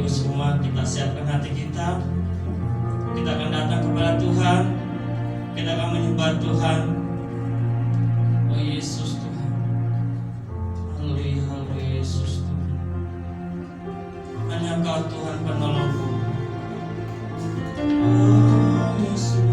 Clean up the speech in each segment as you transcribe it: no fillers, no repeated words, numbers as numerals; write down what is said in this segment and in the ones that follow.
Ibu semua, kita siapkan hati kita. Kita akan datang kepada Tuhan. Kita akan menyembah Tuhan. Oh Yesus Tuhan. Haleluya, haleluya Yesus Tuhan. Hanya Engkau Tuhan penolongku. Oh Yesus.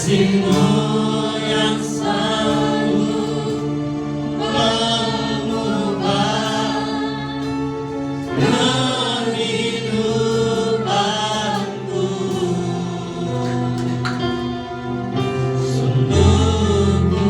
Sungguh ku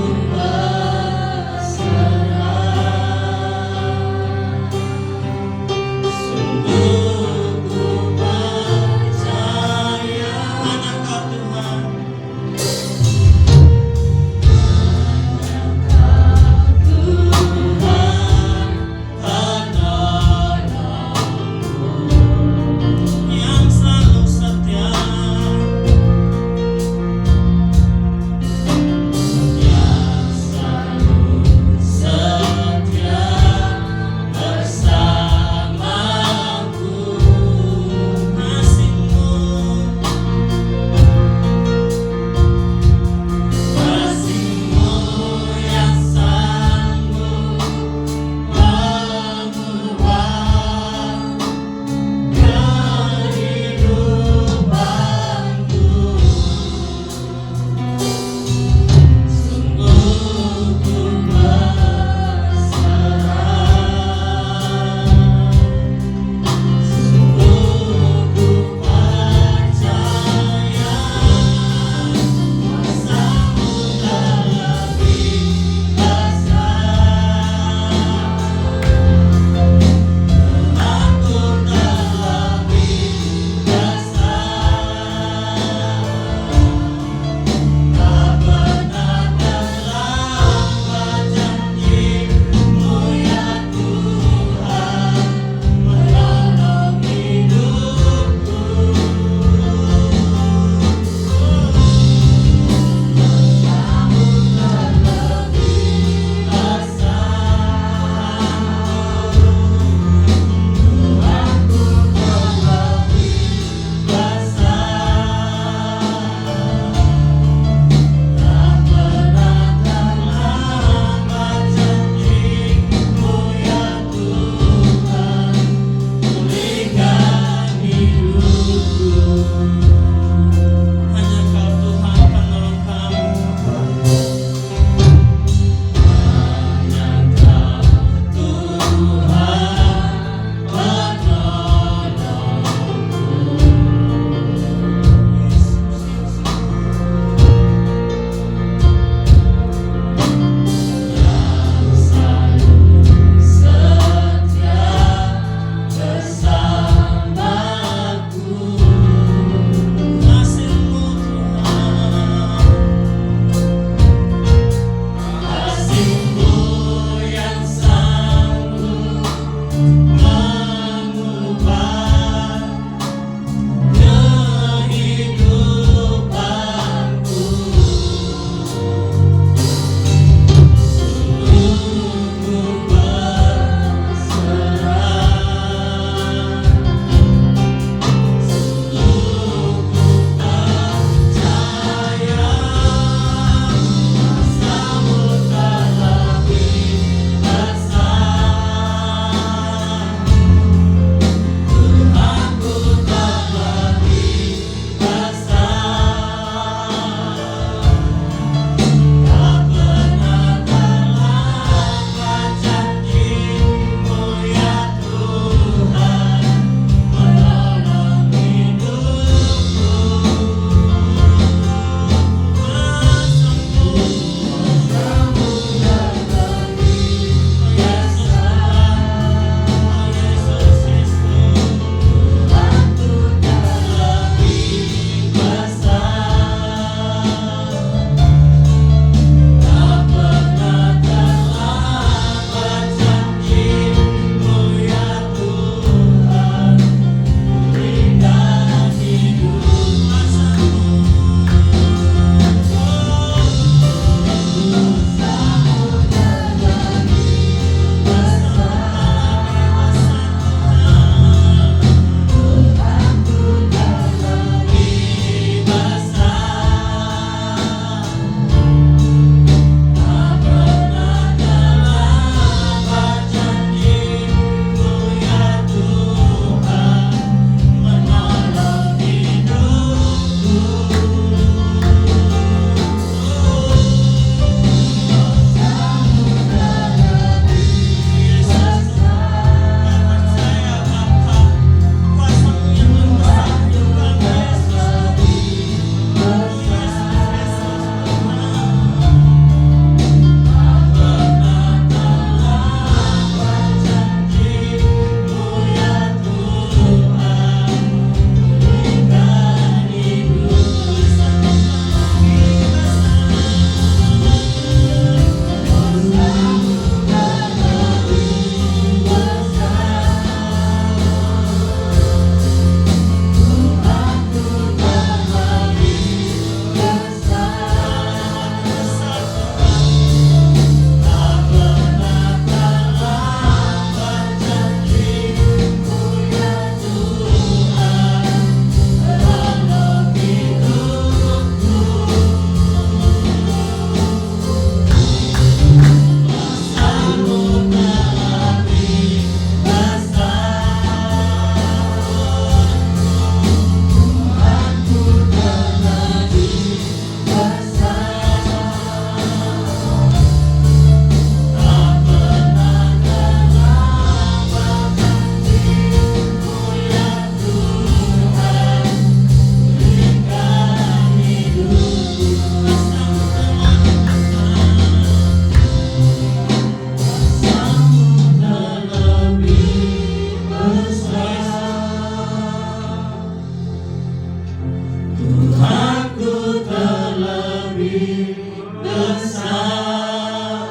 besar,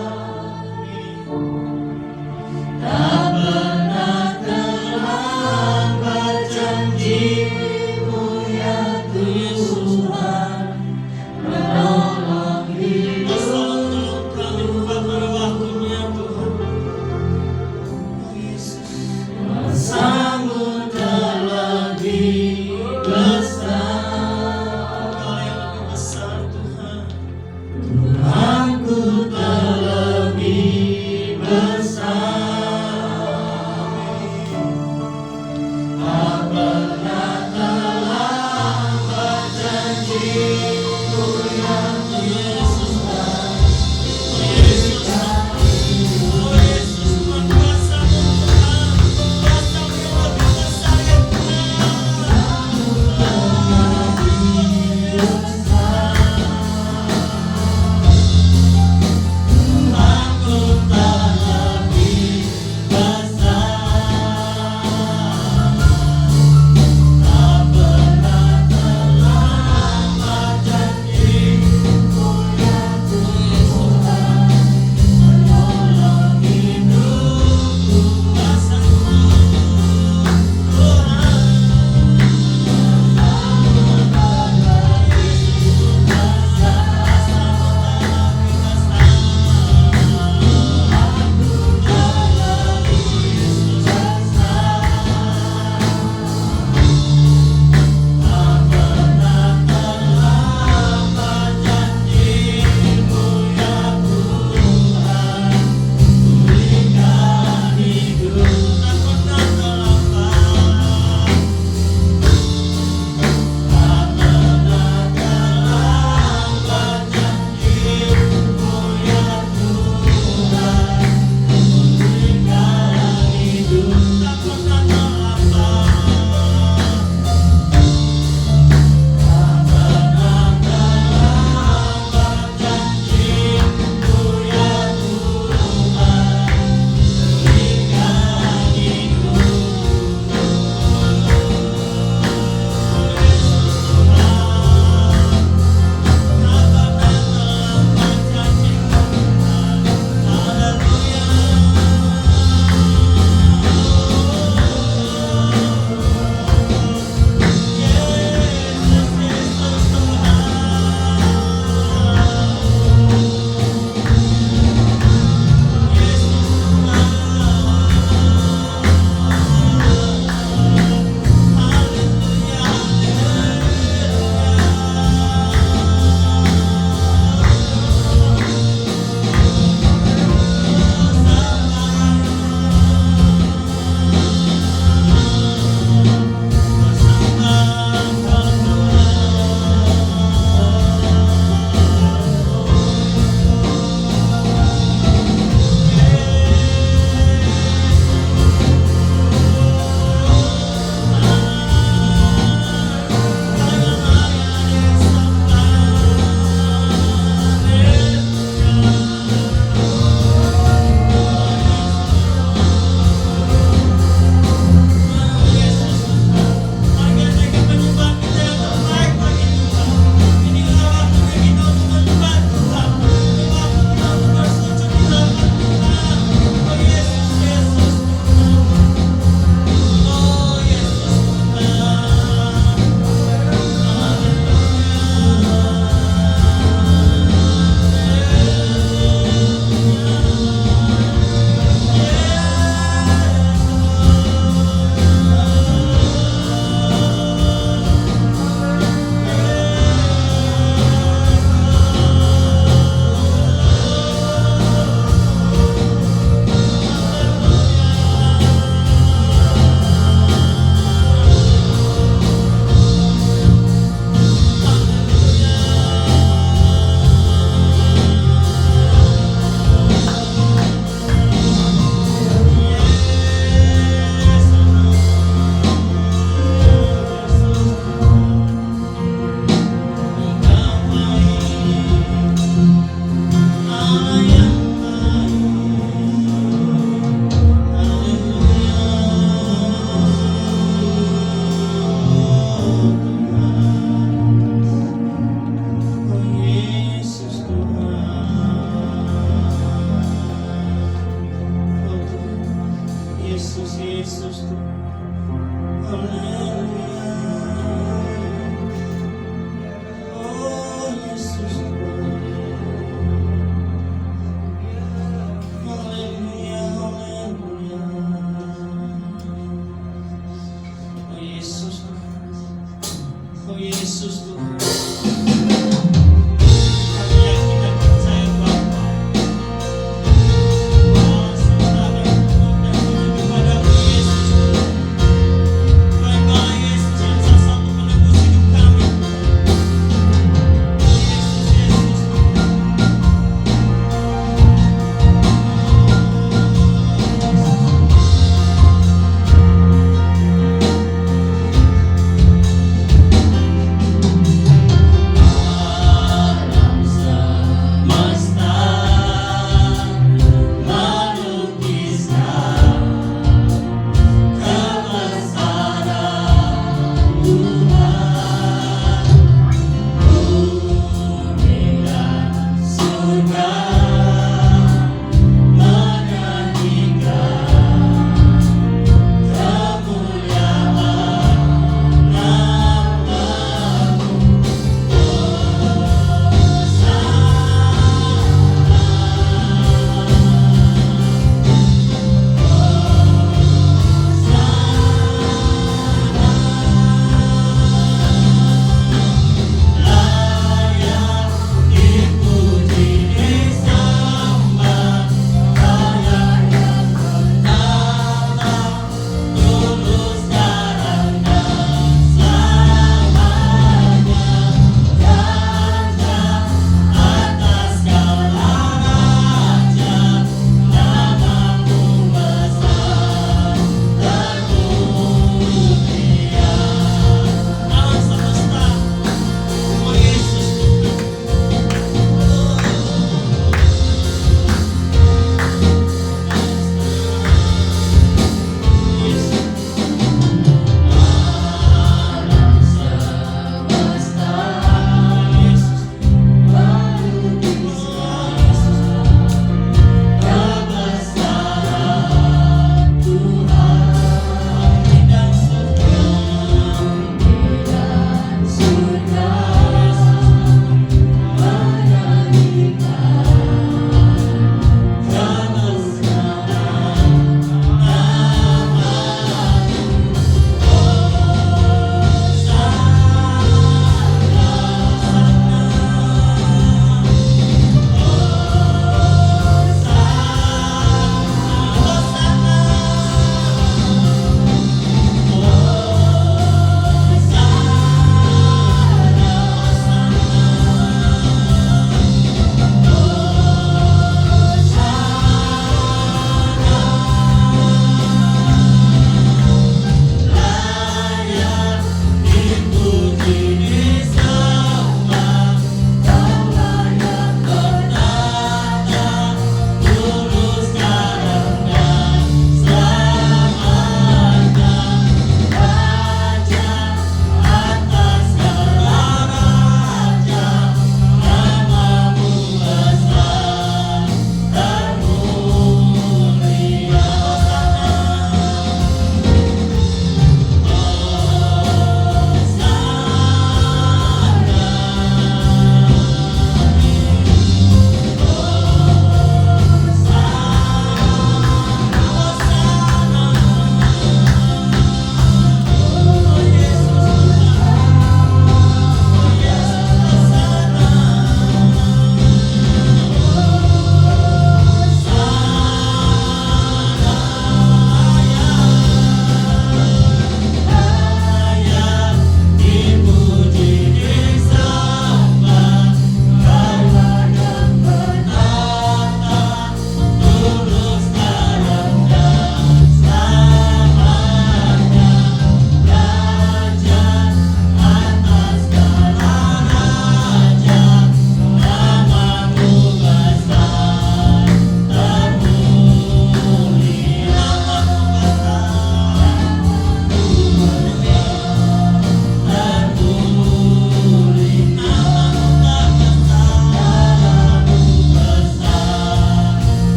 tak pernah terlambat janji-Mu ya Tuhan, menolong hidup kami pada waktunya Tuhan. Yesus, kuasa-Mu terlebih besar, Engkau yang lebih besar Tuhan.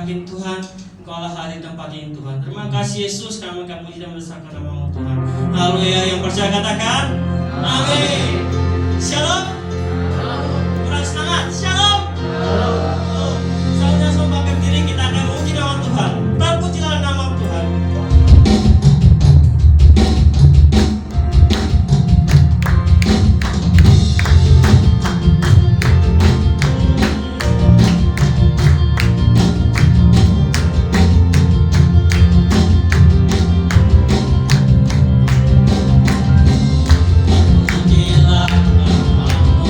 yakin Tuhan, Engkaulah hadir di tempat ini Tuhan. Terima kasih Yesus, kami akan puji dan besarkan nama-Mu Tuhan. Haleluya, yang percaya katakan amin. Shalom. Kurang semangat. Shalom. Saudara semua berdiri, kita akan memuji nama Tuhan. Terpujilah nama Tuhan. Pujilah nama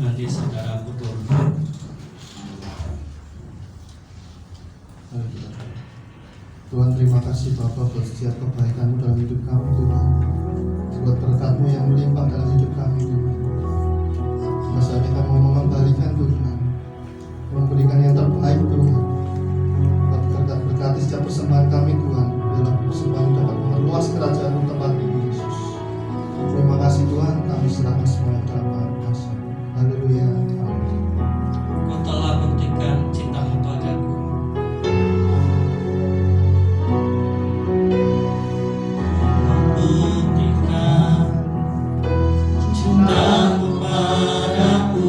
nanti saudaraku turun. Tuhan, terima kasih Bapa buat setiap kebaikan-Mu dalam hidup kami Tuhan, buat berkat-Mu yang melimpah dalam hidup kami Tuhan. Saatnya kami mau mengembalikan Tuhan, memberikan yang terbaik Tuhan. Berkati setiap persembahan kami Tuhan, dalam persembahan dapat meluas kerajaan-Mu tempat ini Yesus. Terima kasih Tuhan, kami serahkan semuanya dalam tangan kuasa. Haleluya. Kau telah buktikan cinta-Mu padaku. Buktikan cinta-Mu padaku.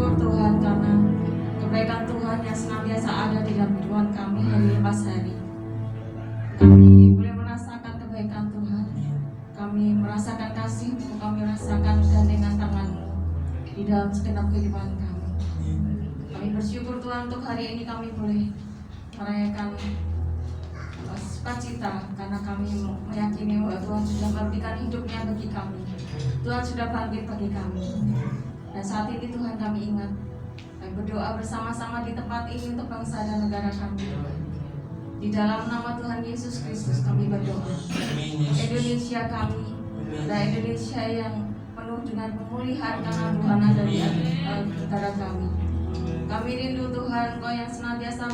bersyukur Tuhan karena kebaikan Tuhan yang senantiasa ada di dalam kehidupan kami hari lepas hari. Kami boleh merasakan kebaikan Tuhan. Kami merasakan kasih-Mu, kami merasakan gandengan tangan-Mu di dalam segenap kehidupan kami. Kami bersyukur Tuhan untuk hari ini kami boleh merayakan sukacita karena kami meyakini bahwa Tuhan sudah memberikan hidupnya bagi kami. Tuhan sudah bangkit bagi kami. Dan saat ini Tuhan kami ingat, kami berdoa bersama-sama di tempat ini untuk bangsa dan negara kami. Di dalam nama Tuhan Yesus Kristus kami berdoa. Indonesia kami adalah Indonesia yang penuh dengan pemulihan karena Tuhan ada di negara kami. Kami rindu Tuhan, Engkau yang senantiasa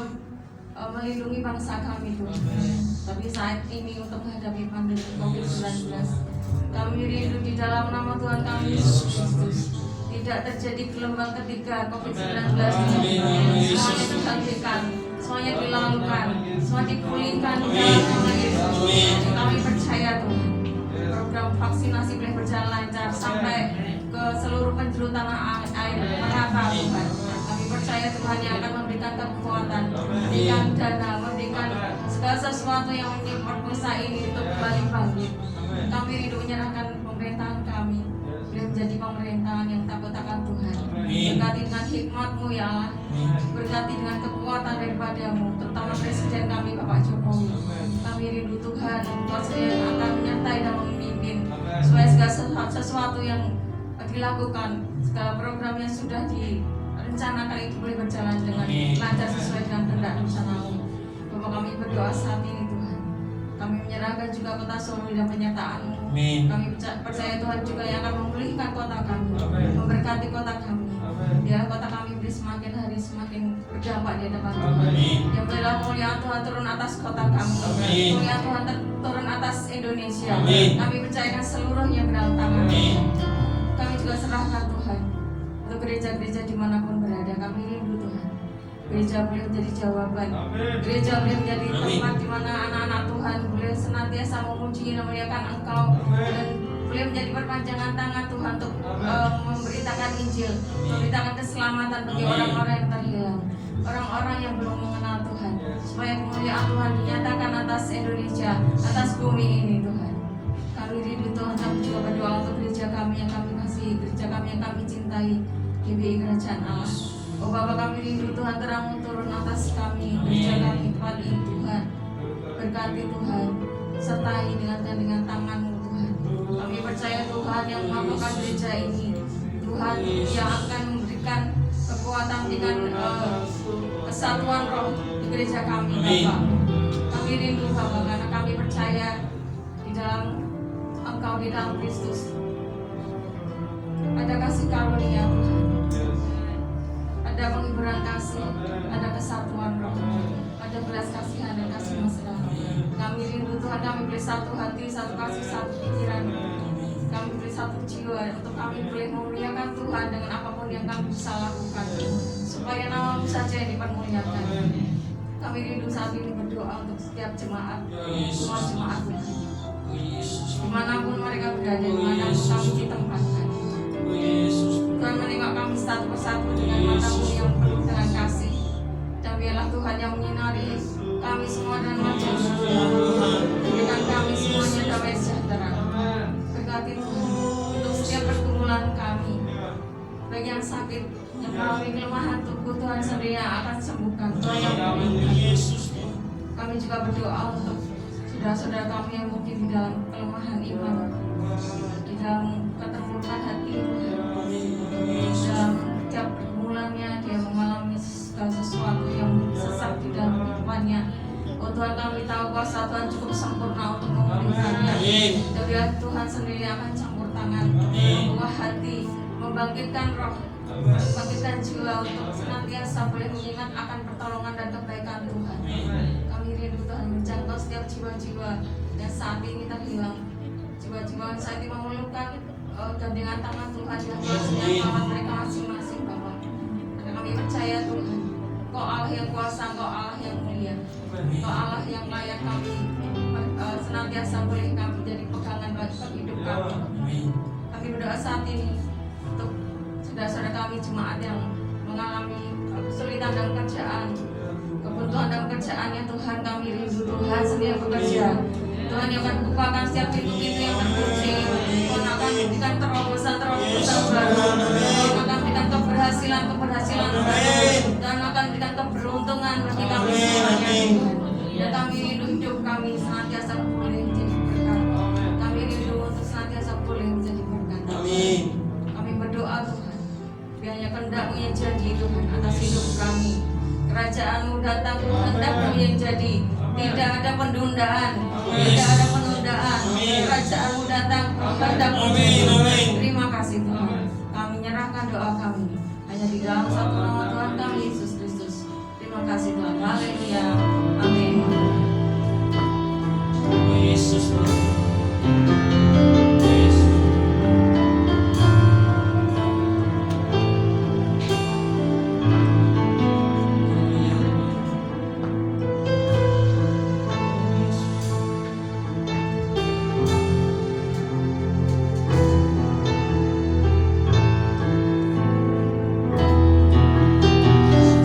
melindungi bangsa kami Tuhan. Tapi saat ini untuk menghadapi pandemi COVID-19, kami rindu di dalam nama Tuhan kami Yesus Kristus tidak terjadi gelombang ketiga COVID-19. Semuanya terhentikan, semuanya dilakukan, semua dipulihkan di dalam nama Yesus. Kami percaya Tuhan, program vaksinasi boleh berjalan lancar sampai ke seluruh penjuru tanah air merata Tuhan. Kami percaya Tuhan yang akan memberikan kekuatan, memberikan dana, memberikan segala sesuatu yang menyimpan bangsa ini untuk kembali bangkit. Kami rindu menyerahkan pemerintahan kami menjadi pemerintahan yang takut akan Tuhan. Berkati dengan hikmat-Mu ya Allah, berkati dengan kekuatan daripada-Mu, terutama Presiden kami Bapak Jokowi. Kami rindu Tuhan, Engkau sendiri yang akan menyertai dan memimpin supaya segala sesuatu yang dilakukan, segala program yang sudah direncanakan itu boleh berjalan dengan lancar sesuai dengan kehendak rencana-Mu. Bapak kami berdoa saat ini Tuhan, kami menyerahkan juga kota Solo dan penyertaan-Mu. Kami percaya Tuhan juga yang akan memulihkan kota kami, memberkati kota kami. Biar kota kami boleh semakin hari semakin berdampak di hadapan Tuhan. Yang bolehlah kemuliaan Tuhan turun atas kota kami, kemuliaan Tuhan turun atas Indonesia. Kami percayakan seluruhnya ke dalam tangan. Kami juga serahkan Tuhan untuk gereja-gereja dimanapun berada. Kami rindu Tuhan, gereja boleh menjadi jawaban, gereja boleh menjadi tempat di mana anak-anak Tuhan boleh senantiasa memuji dan memuliakan Engkau, dan boleh menjadi perpanjangan tangan Tuhan untuk memberitakan Injil, memberitakan keselamatan bagi orang-orang yang terhilang, orang-orang yang belum mengenal Tuhan, supaya kemuliaan Tuhan dinyatakan atas Indonesia, atas bumi ini Tuhan. Kami rindu Tuhan, kami juga berdoa untuk gereja kami yang kami kasihi, gereja kami yang kami cintai, GBI Kerajaan Allah. Oh Bapa, kami rindu Tuhan, terang turun atas kami, gereja kami tempat ini Tuhan. Berkati Tuhan, sertai dengan tangan-Mu Tuhan. Kami percaya Tuhan yang memampukan gereja ini, Tuhan yang akan memberikan kekuatan dengan kesatuan roh di gereja kami Bapak. Kami rindu Bapak karena kami percaya di dalam Engkau, di dalam Kristus ada kasih karunia Tuhan, ada penghiburan kasih, ada kesatuan roh, ada belas kasihan dan kasih mesra. Kami rindu Tuhan, kami beri satu hati, satu kasih, satu pikiran. Kami beri satu jiwa untuk kami boleh memuliakan Tuhan dengan apapun yang kami bisa lakukan, supaya nama-Mu saja yang dipermuliakan. Kami rindu saat ini berdoa untuk setiap jemaat, semua jemaat Tuhan, dimanapun mereka berada, dimanapun kami ditempatkan. Tuhan menengok kami satu persatu dengan mata-Mu yang penuh dengan kasih, dan biarlah Tuhan yang menyinari kami semua dengan wajah-Mu, dengan kami semuanya damai sejahtera. Berkati Tuhan untuk setiap pergumulan kami, bagi yang sakit, yang mengalami kelemahan tubuh, Tuhan sendiri yang akan sembuhkan, Tuhan yang memulihkan. Kami juga berdoa untuk saudara-saudara kami yang mungkin di dalam kelemahan iman, di dalam keterpurukan hati, dalam setiap pergumulannya dia mengalami segala sesuatu yang sesak di dalam kehidupannya. Oh Tuhan, kami tahu kuasa Tuhan cukup sempurna untuk memulihkannya. Dan biar Tuhan sendiri akan campur tangan, membuka hati, membangkitkan roh, membangkitkan jiwa untuk senantiasa boleh mengingat akan pertolongan dan kebaikan Tuhan. Kami rindu Tuhan menjangkau setiap jiwa-jiwa yang saat ini terhilang, jiwa-jiwa yang saat ini memerlukan gandengan tangan Tuhan yang menyelamatkan mereka masing-masing Bapak. Karena kami percaya Tuhan, Kau Allah yang kuasa, Kau Allah yang mulia, Kau Allah yang layak kami senantiasa boleh kami jadi pegangan bagi hidup kami. Kami berdoa saat ini untuk saudara kami jemaat yang mengalami kesulitan dalam kerjaan, kebutuhan dalam kerjaannya Tuhan, kami rindu Tuhan sedia bekerja. Tuhan yang akan bukakan setiap pintu-pintu yang terkunci. Tuhan akan berikan terobosan baru. Tuhan akan berikan keberhasilan baru. Dan akan berikan keberuntungan bagi kami semuanya Tuhan. Dan kami rindu hidup kami senantiasa boleh menjadi berkat. Kami rindu untuk senantiasa boleh menjadi berkat. Kami berdoa Tuhan, biarnya kehendak-Mu yang jadi Tuhan atas hidup kami. Kerajaan-Mu datang, kehendak-Mu yang jadi. Tidak ada penundaan. Kerajaan-Mu datang, kehendak-Mu jadi. Terima kasih Tuhan. Kami menyerahkan doa kami hanya di dalam satu nama Tuhan kami Yesus Kristus. Terima kasih Tuhan. Haleluya. Amin. Yesus.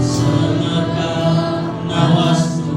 Semerbak nawastu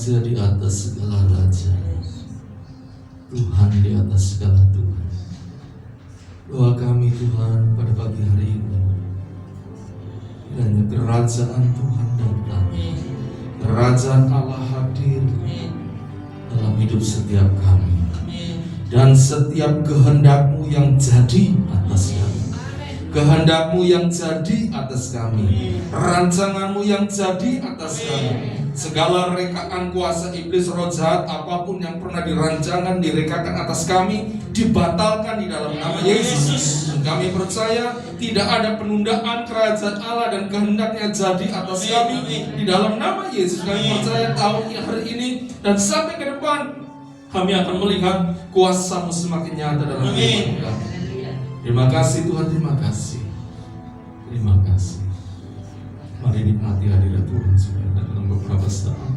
Raja di atas segala raja, Tuhan di atas segala Tuhan. Doa kami Tuhan pada pagi hari ini, kiranya kerajaan Tuhan datang, kerajaan Allah hadir dalam hidup setiap kami, dan setiap kehendak-Mu yang jadi atas kami, kehendak-Mu yang jadi atas kami, rancangan-Mu yang jadi atas kami. Segala rekaan kuasa iblis, roh jahat, apapun yang pernah dirancangkan, direkakan atas kami, dibatalkan di dalam nama Yesus. Dan kami percaya tidak ada penundaan kerajaan Allah dan kehendaknya jadi atas kami di dalam nama Yesus. Kami percaya tahun hari ini dan sampai ke depan kami akan melihat kuasa-Mu semakin nyata dalam hidup kami. Terima kasih Tuhan, terima kasih. Terima kasih. Mari nikmati hadirat Tuhan saudara dalam beberapa saat.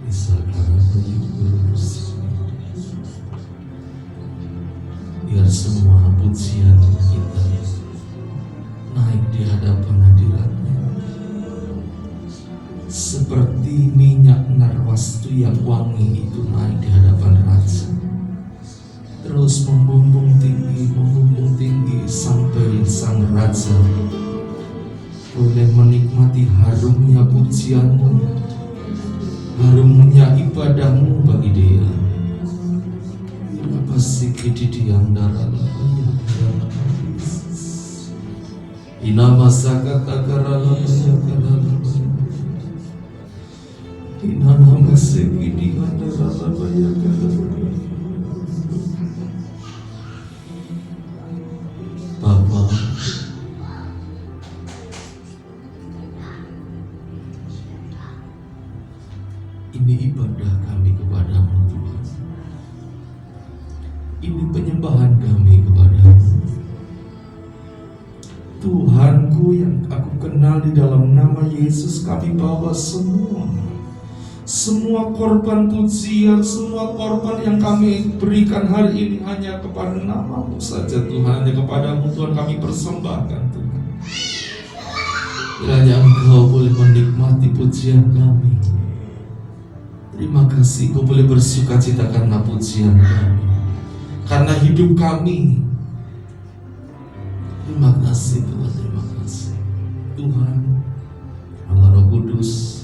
Bisa karena bersyukur, biar semua pujian kita naik di hadapan hadirat-Nya, seperti minyak narwastu yang wangi itu naik di hadapan Raja, terus membumbung tinggi sampai Sang Raja boleh menikmati harumnya pujian-Mu, harumnya ibadah-Mu bagi Dia. Apa sih kididian darah Ina masa kata Ina nama sekidian darah Bapa, ini ibadah kami kepada-Mu Tuhan. Ini penyembahan kami kepada-Mu. Tuhanku yang aku kenal, di dalam nama Yesus kami bawa semua korban pujian, semua korban yang kami berikan hari ini hanya kepada nama-Mu saja Tuhan. Hanya kepada-Mu Tuhan kami persembahkan Tuhan. Kiranya Engkau boleh menikmati pujian kami. Terima kasih Engkau boleh bersukacita karena pujian kami, karena hidup kami. Terima kasih Tuhan, terima kasih Tuhan Allah Roh Kudus.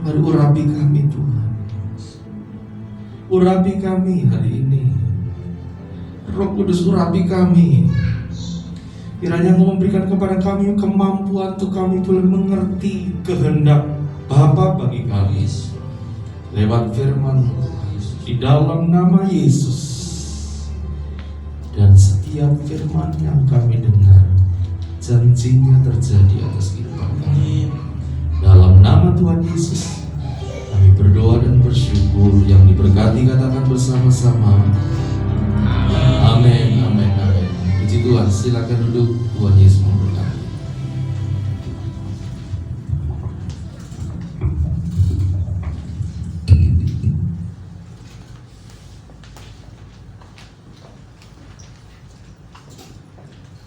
Mari urapi kami Tuhan, urapi kami hari ini. Roh Kudus urapi kami. Kiranya Engkau memberikan kepada kami kemampuan untuk kami boleh mengerti kehendak Bapa bagi kami lewat firman-Mu di dalam nama Yesus. Dan setiap firman yang kami dengar, janjinya terjadi atas kehidupan kami. Dalam nama Tuhan Yesus kami berdoa dan bersyukur. Yang diberkati katakan bersama-sama amin, amin, amin. Puji Tuhan, silakan duduk. Tuhan Yesus memberkati.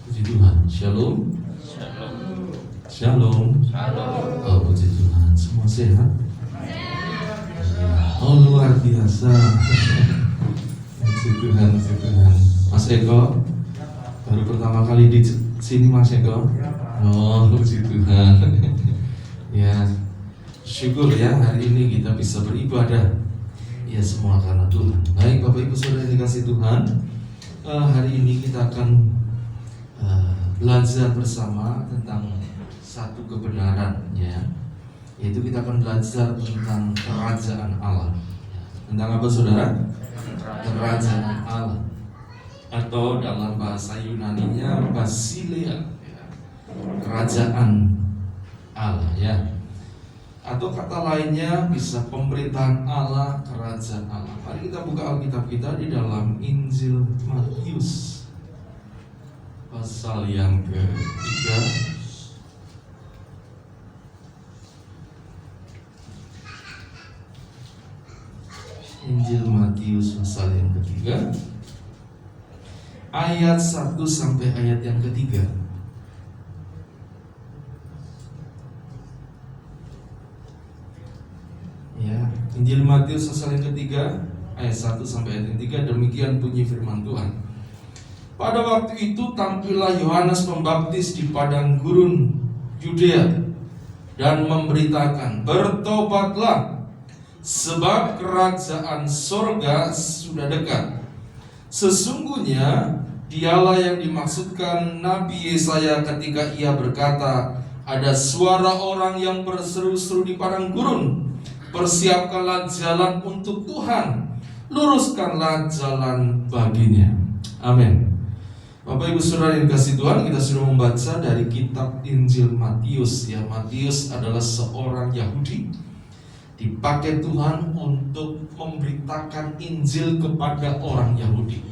Puji Tuhan. Shalom. Shalom. Oh, puji Tuhan. Semua sehat? Oh, luar biasa. Puji Tuhan, puji Tuhan. Mas Eko, baru pertama kali di sini Mas Eko. Oh, puji Tuhan. Ya, syukur ya hari ini kita bisa beribadah. Ya, semua karena Tuhan. Baik Bapak Ibu Saudara yang dikasih Tuhan, hari ini kita akan belajar bersama tentang satu kebenaran, ya, yaitu kita akan belajar tentang kerajaan Allah. Tentang apa saudara? Kerajaan Allah, atau dalam bahasa Yunaninya Basileia, kerajaan Allah, ya. Atau kata lainnya bisa pemerintahan Allah, kerajaan Allah. Mari kita buka Alkitab kita di dalam Injil Matius pasal yang ke-3. Injil Matius pasal yang ke-3, ayat 1 sampai ayat yang ke-3. Injil Matius pasal yang ketiga ayat 1 sampai ayat yang 3, demikian bunyi firman Tuhan. Pada waktu itu tampillah Yohanes Pembaptis di padang gurun Yudea dan memberitakan, bertobatlah, sebab kerajaan sorga sudah dekat. Sesungguhnya dialah yang dimaksudkan Nabi Yesaya ketika ia berkata, ada suara orang yang berseru-seru di padang gurun, persiapkanlah jalan untuk Tuhan, luruskanlah jalan baginya. Amin. Bapak Ibu Saudara yang dikasihi Tuhan, kita sudah membaca dari kitab Injil Matius. Ya, Matius adalah seorang Yahudi, dipakai Tuhan untuk memberitakan Injil kepada orang Yahudi.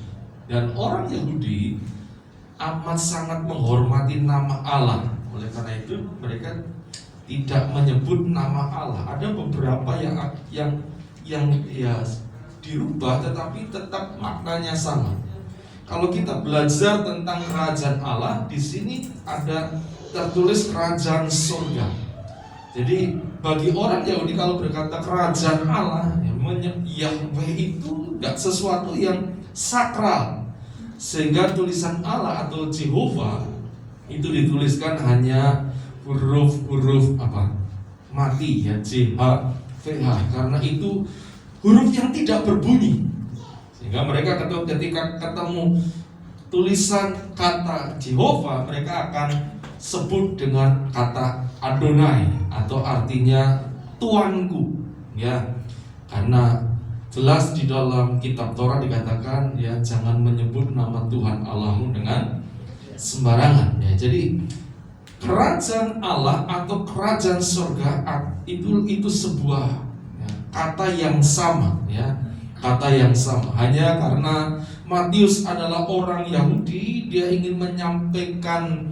Dan orang Yahudi amat sangat menghormati nama Allah. Oleh karena itu mereka tidak menyebut nama Allah. Ada beberapa yang ya dirubah, tetapi tetap maknanya sama. Kalau kita belajar tentang kerajaan Allah, di sini ada tertulis kerajaan surga. Jadi bagi orang Yahudi kalau berkata kerajaan Allah, Yahweh itu tidak sesuatu yang sakral, sehingga tulisan Allah atau Jehovah itu dituliskan hanya huruf-huruf mati, ya, JHVH, karena itu huruf yang tidak berbunyi. Sehingga mereka ketika ketemu tulisan kata Jehovah, mereka akan sebut dengan kata Adonai, atau artinya Tuanku, ya. Karena jelas di dalam kitab Torah dikatakan, ya, jangan menyebut nama Tuhan Allahmu dengan sembarangan, ya. Jadi kerajaan Allah atau kerajaan surga itu sebuah, ya, kata yang sama, ya. Kata yang sama. Hanya karena Matius adalah orang Yahudi, dia ingin menyampaikan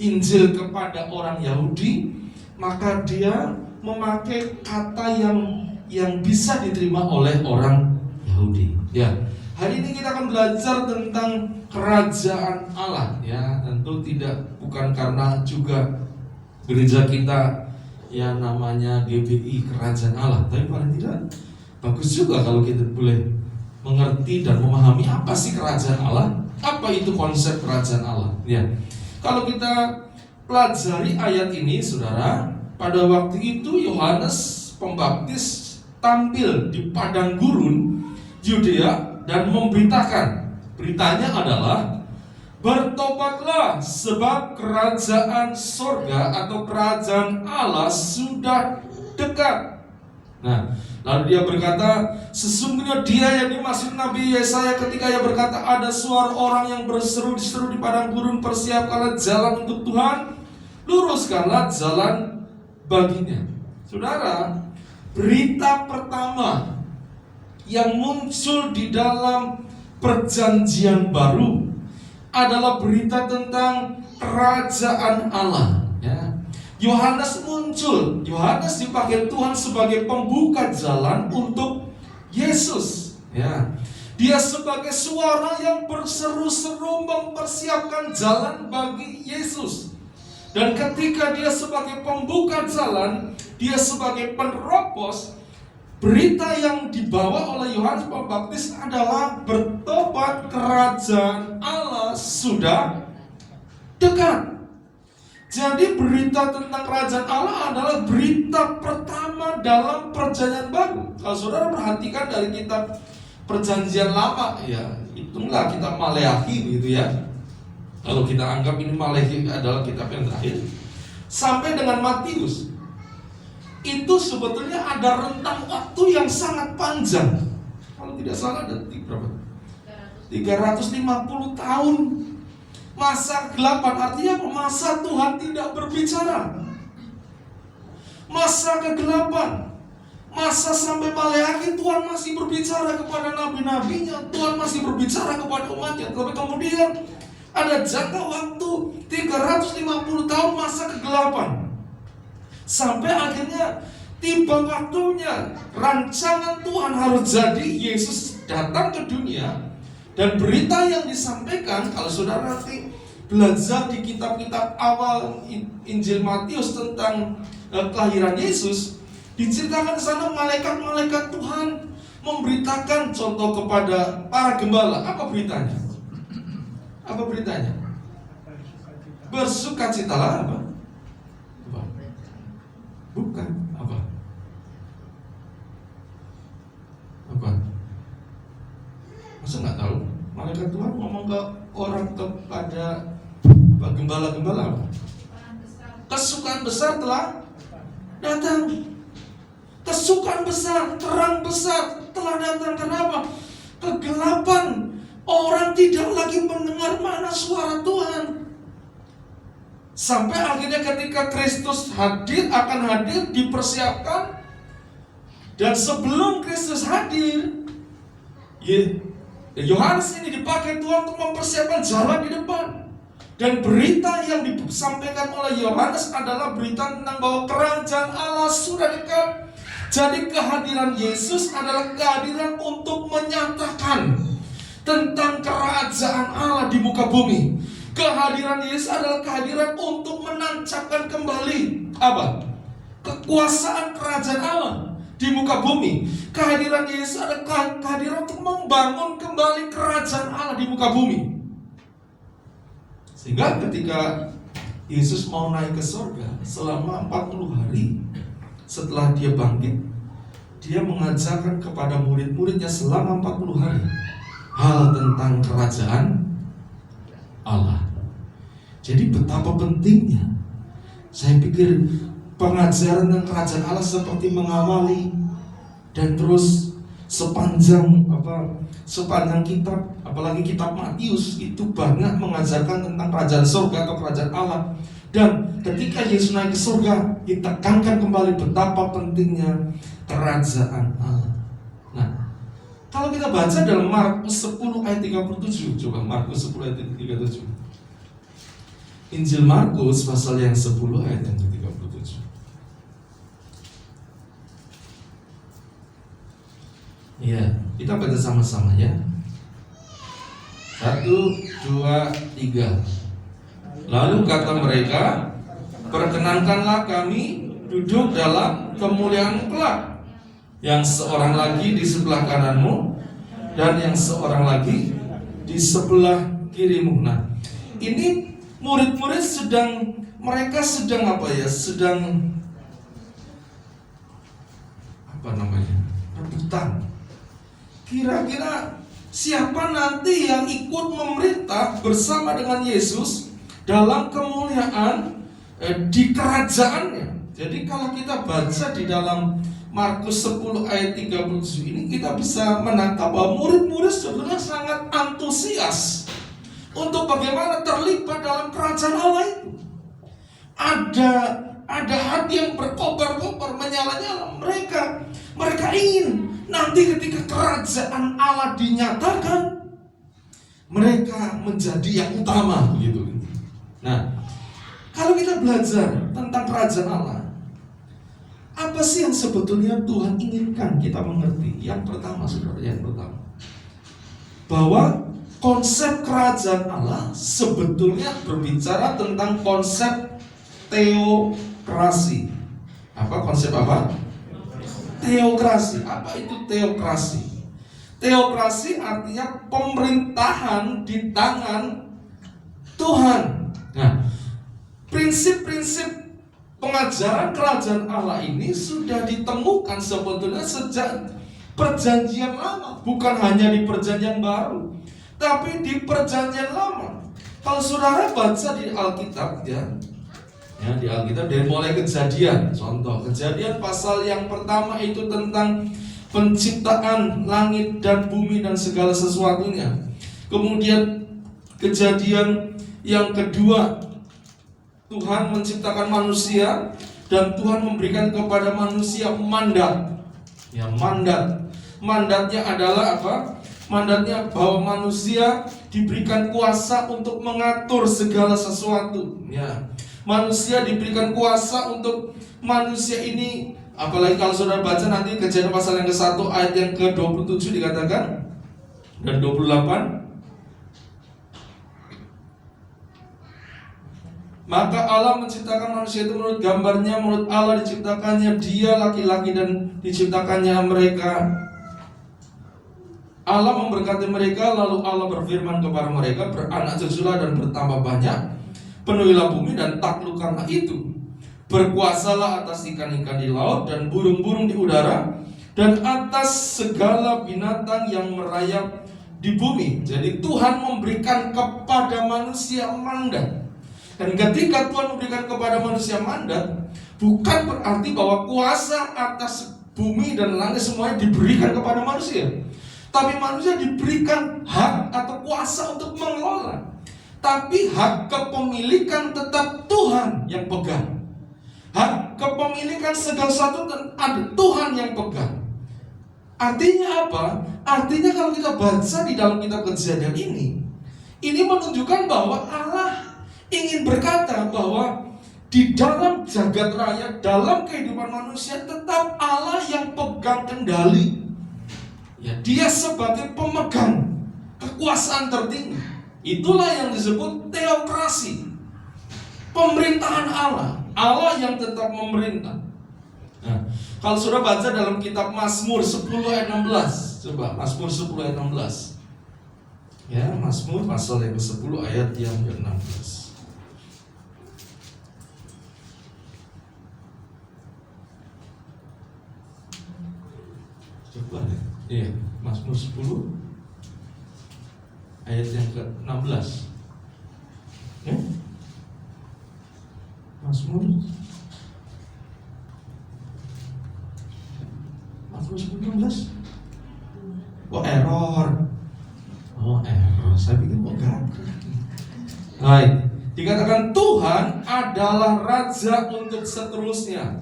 Injil kepada orang Yahudi, maka dia memakai kata yang bisa diterima oleh orang Yahudi. Ya, hari ini kita akan belajar tentang kerajaan Allah. Ya, tentu bukan karena juga gereja kita ya namanya GBI Kerajaan Allah, tapi paling tidak bagus juga kalau kita boleh mengerti dan memahami apa sih kerajaan Allah, apa itu konsep kerajaan Allah. Ya, kalau kita pelajari ayat ini, saudara, pada waktu itu Yohanes Pembaptis tampil di padang gurun Yudea dan memberitakan. Beritanya adalah, bertobatlah, sebab kerajaan sorga atau kerajaan Allah sudah dekat. Nah, lalu dia berkata, sesungguhnya dia yang dimaksud Nabi Yesaya ketika ia berkata, ada suara orang yang berseru-seru di padang gurun, persiapkanlah jalan untuk Tuhan, luruskanlah jalan baginya. Saudara, berita pertama yang muncul di dalam perjanjian baru adalah berita tentang kerajaan Allah, ya. Yohanes muncul, Yohanes dipakai Tuhan sebagai pembuka jalan untuk Yesus, ya. Dia sebagai suara yang berseru-seru mempersiapkan jalan bagi Yesus. Dan ketika dia sebagai pembuka jalan, dia sebagai penerobos, berita yang dibawa oleh Yohanes Pembaptis adalah, bertobat, kerajaan Allah sudah dekat. Jadi berita tentang kerajaan Allah adalah berita pertama dalam perjanjian baru. Kalau saudara perhatikan dari kitab perjanjian lama, ya, hitunglah kitab Maleakhi gitu, ya. Kalau kita anggap ini Maleakhi adalah kitab yang terakhir, sampai dengan Matius, itu sebetulnya ada rentang waktu yang sangat panjang. Kalau tidak salah ada 350 tahun. Masa kegelapan, artinya masa Tuhan tidak berbicara. Masa kegelapan, masa sampai Maleakhi Tuhan masih berbicara kepada nabi-nabinya, Tuhan masih berbicara kepada umatnya. Tapi kemudian ada jangka waktu 350 tahun masa kegelapan, sampai akhirnya tiba waktunya rancangan Tuhan harus jadi, Yesus datang ke dunia. Dan berita yang disampaikan, kalau saudara nanti belajar di kitab-kitab awal Injil Matius tentang kelahiran Yesus, Diceritakan di sana malaikat-malaikat Tuhan memberitakan contoh kepada para gembala. Apa beritanya? Apa beritanya? Bersukacitalah apa? Apa? Bukan. Apa? Apa? Masa nggak tahu? Malaikat Tuhan ngomong ke orang, kepada gembala-gembala apa? Kesukaan besar telah datang. Kesukaan besar, terang besar telah datang. Kenapa? Kegelapan. Orang tidak lagi mendengar mana suara Tuhan. Sampai akhirnya ketika Kristus akan hadir, dipersiapkan. Dan sebelum Kristus hadir, Yohanes ini dipakai Tuhan untuk mempersiapkan jalan di depan. Dan berita yang disampaikan oleh Yohanes adalah berita tentang bahwa kerajaan Allah sudah dekat. Jadi kehadiran Yesus adalah kehadiran untuk menyatakan tentang kerajaan Allah di muka bumi. Kehadiran Yesus adalah kehadiran untuk menancapkan kembali apa? Kekuasaan kerajaan Allah di muka bumi. Kehadiran Yesus adalah kehadiran untuk membangun kembali kerajaan Allah di muka bumi. Sehingga ketika Yesus mau naik ke surga selama 40 hari setelah dia bangkit, dia mengajarkan kepada murid-muridnya selama 40 hari hal tentang kerajaan Allah. Jadi betapa pentingnya, saya pikir, pengajaran tentang kerajaan Allah seperti mengawali dan terus sepanjang kitab, apalagi kitab Matius itu banyak mengajarkan tentang kerajaan surga atau kerajaan Allah. Dan ketika Yesus naik ke surga, ditekankan kembali betapa pentingnya kerajaan Allah. Nah, kalau kita baca dalam Markus 10 ayat 37, coba Markus 10 ayat 37. Injil Markus pasal yang 10 ayat yang ke-37. Ya, kita baca sama-sama ya. 1, 2, 3. Lalu kata mereka, perkenankanlah kami duduk dalam kemuliaan kelak. Yang seorang lagi di sebelah kananmu dan yang seorang lagi di sebelah kirimu. Nah, ini murid-murid sedang rebutan. Kira-kira siapa nanti yang ikut memerintah bersama dengan Yesus dalam kemuliaan di kerajaannya. Jadi kalau kita baca di dalam Markus 10 ayat 37 ini, kita bisa menangkap bahwa murid-murid sebenarnya sangat antusias untuk bagaimana terlibat dalam kerajaan Allah itu. Ada hati yang berkobar-kobar, menyala-nyala. Mereka ingin nanti ketika kerajaan Allah dinyatakan, mereka menjadi yang utama, begitu. Nah, kalau kita belajar tentang kerajaan Allah, apa sih yang sebetulnya Tuhan inginkan kita mengerti? Yang pertama, saudara, bahwa konsep kerajaan Allah sebetulnya berbicara tentang konsep teokrasi. Apa konsep apa? Teokrasi. Apa itu teokrasi? Teokrasi artinya pemerintahan di tangan Tuhan. Nah, prinsip-prinsip pengajaran kerajaan Allah ini sudah ditemukan sebetulnya sejak perjanjian lama, bukan hanya di perjanjian baru, tapi di perjanjian lama. Kalau saudara baca di Alkitab ya di Alkitab dari mulai Kejadian, contoh Kejadian pasal yang pertama itu tentang penciptaan langit dan bumi dan segala sesuatunya. Kemudian Kejadian yang kedua, Tuhan menciptakan manusia dan Tuhan memberikan kepada manusia mandat. Ya, mandatnya adalah apa? Mandatnya bahwa manusia diberikan kuasa untuk mengatur segala sesuatu. Ya, manusia diberikan kuasa untuk manusia ini, apalagi kalau saudara baca nanti Kejadian pasal yang ke-1 ayat yang ke-27 dikatakan dan 28. Maka Allah menciptakan manusia itu menurut gambarnya, menurut Allah diciptakannya dia laki-laki dan diciptakannya mereka. Allah memberkati mereka, lalu Allah berfirman kepada mereka, beranak cuculah dan bertambah banyak, penuhilah bumi dan taklukkanlah itu. Berkuasalah atas ikan-ikan di laut dan burung-burung di udara dan atas segala binatang yang merayap di bumi. Jadi Tuhan memberikan kepada manusia mandat. Dan ketika Tuhan memberikan kepada manusia mandat, bukan berarti bahwa kuasa atas bumi dan langit semuanya diberikan kepada manusia. Tapi manusia diberikan hak atau kuasa untuk mengelola. Tapi hak kepemilikan tetap Tuhan yang pegang. Hak kepemilikan segala sesuatu ada Tuhan yang pegang. Artinya apa? Artinya kalau kita baca di dalam kitab Kejadian ini menunjukkan bahwa Allah ingin berkata bahwa di dalam jagat raya, dalam kehidupan manusia tetap Allah yang pegang kendali. Ya, dia sebagai pemegang kekuasaan tertinggi. Itulah yang disebut teokrasi. Pemerintahan Allah. Allah yang tetap memerintah. Nah, kalau sudah baca dalam kitab Mazmur 10 ayat 16. Coba Mazmur 10 ayat 16. Ya, Mazmur pasal yang ke-10 ayat yang ke-16. Coba deh. Iya, Mazmur 10 ayat yang ke-16. Ya? Mazmur 10:16. Oh, error. Saya pikir mau gagal. Baik, dikatakan Tuhan adalah raja untuk seterusnya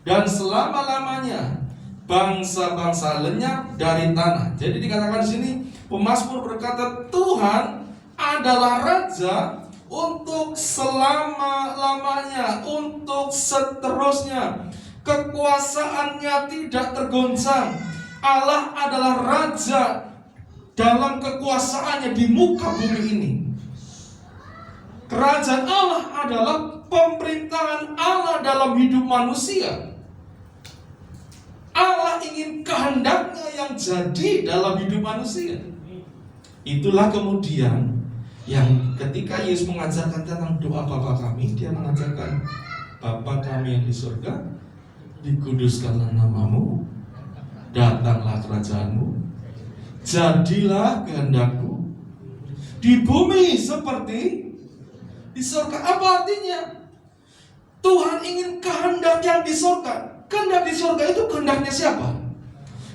dan selama-lamanya. Bangsa-bangsa lenyap dari tanah. Jadi dikatakan di sini pemazmur berkata Tuhan adalah raja untuk selama-lamanya, untuk seterusnya. Kekuasaannya tidak tergoncang. Allah adalah raja dalam kekuasaannya di muka bumi ini. Kerajaan Allah adalah pemerintahan Allah dalam hidup manusia. Allah ingin kehendaknya yang jadi dalam hidup manusia. Itulah kemudian yang ketika Yesus mengajarkan tentang doa Bapa kami, dia mengajarkan Bapa kami yang di surga, dikuduskanlah namamu, datanglah kerajaanmu, jadilah kehendakmu di bumi seperti di surga. Apa artinya? Tuhan ingin kehendak yang di surga. Kehendak di surga itu kehendaknya siapa?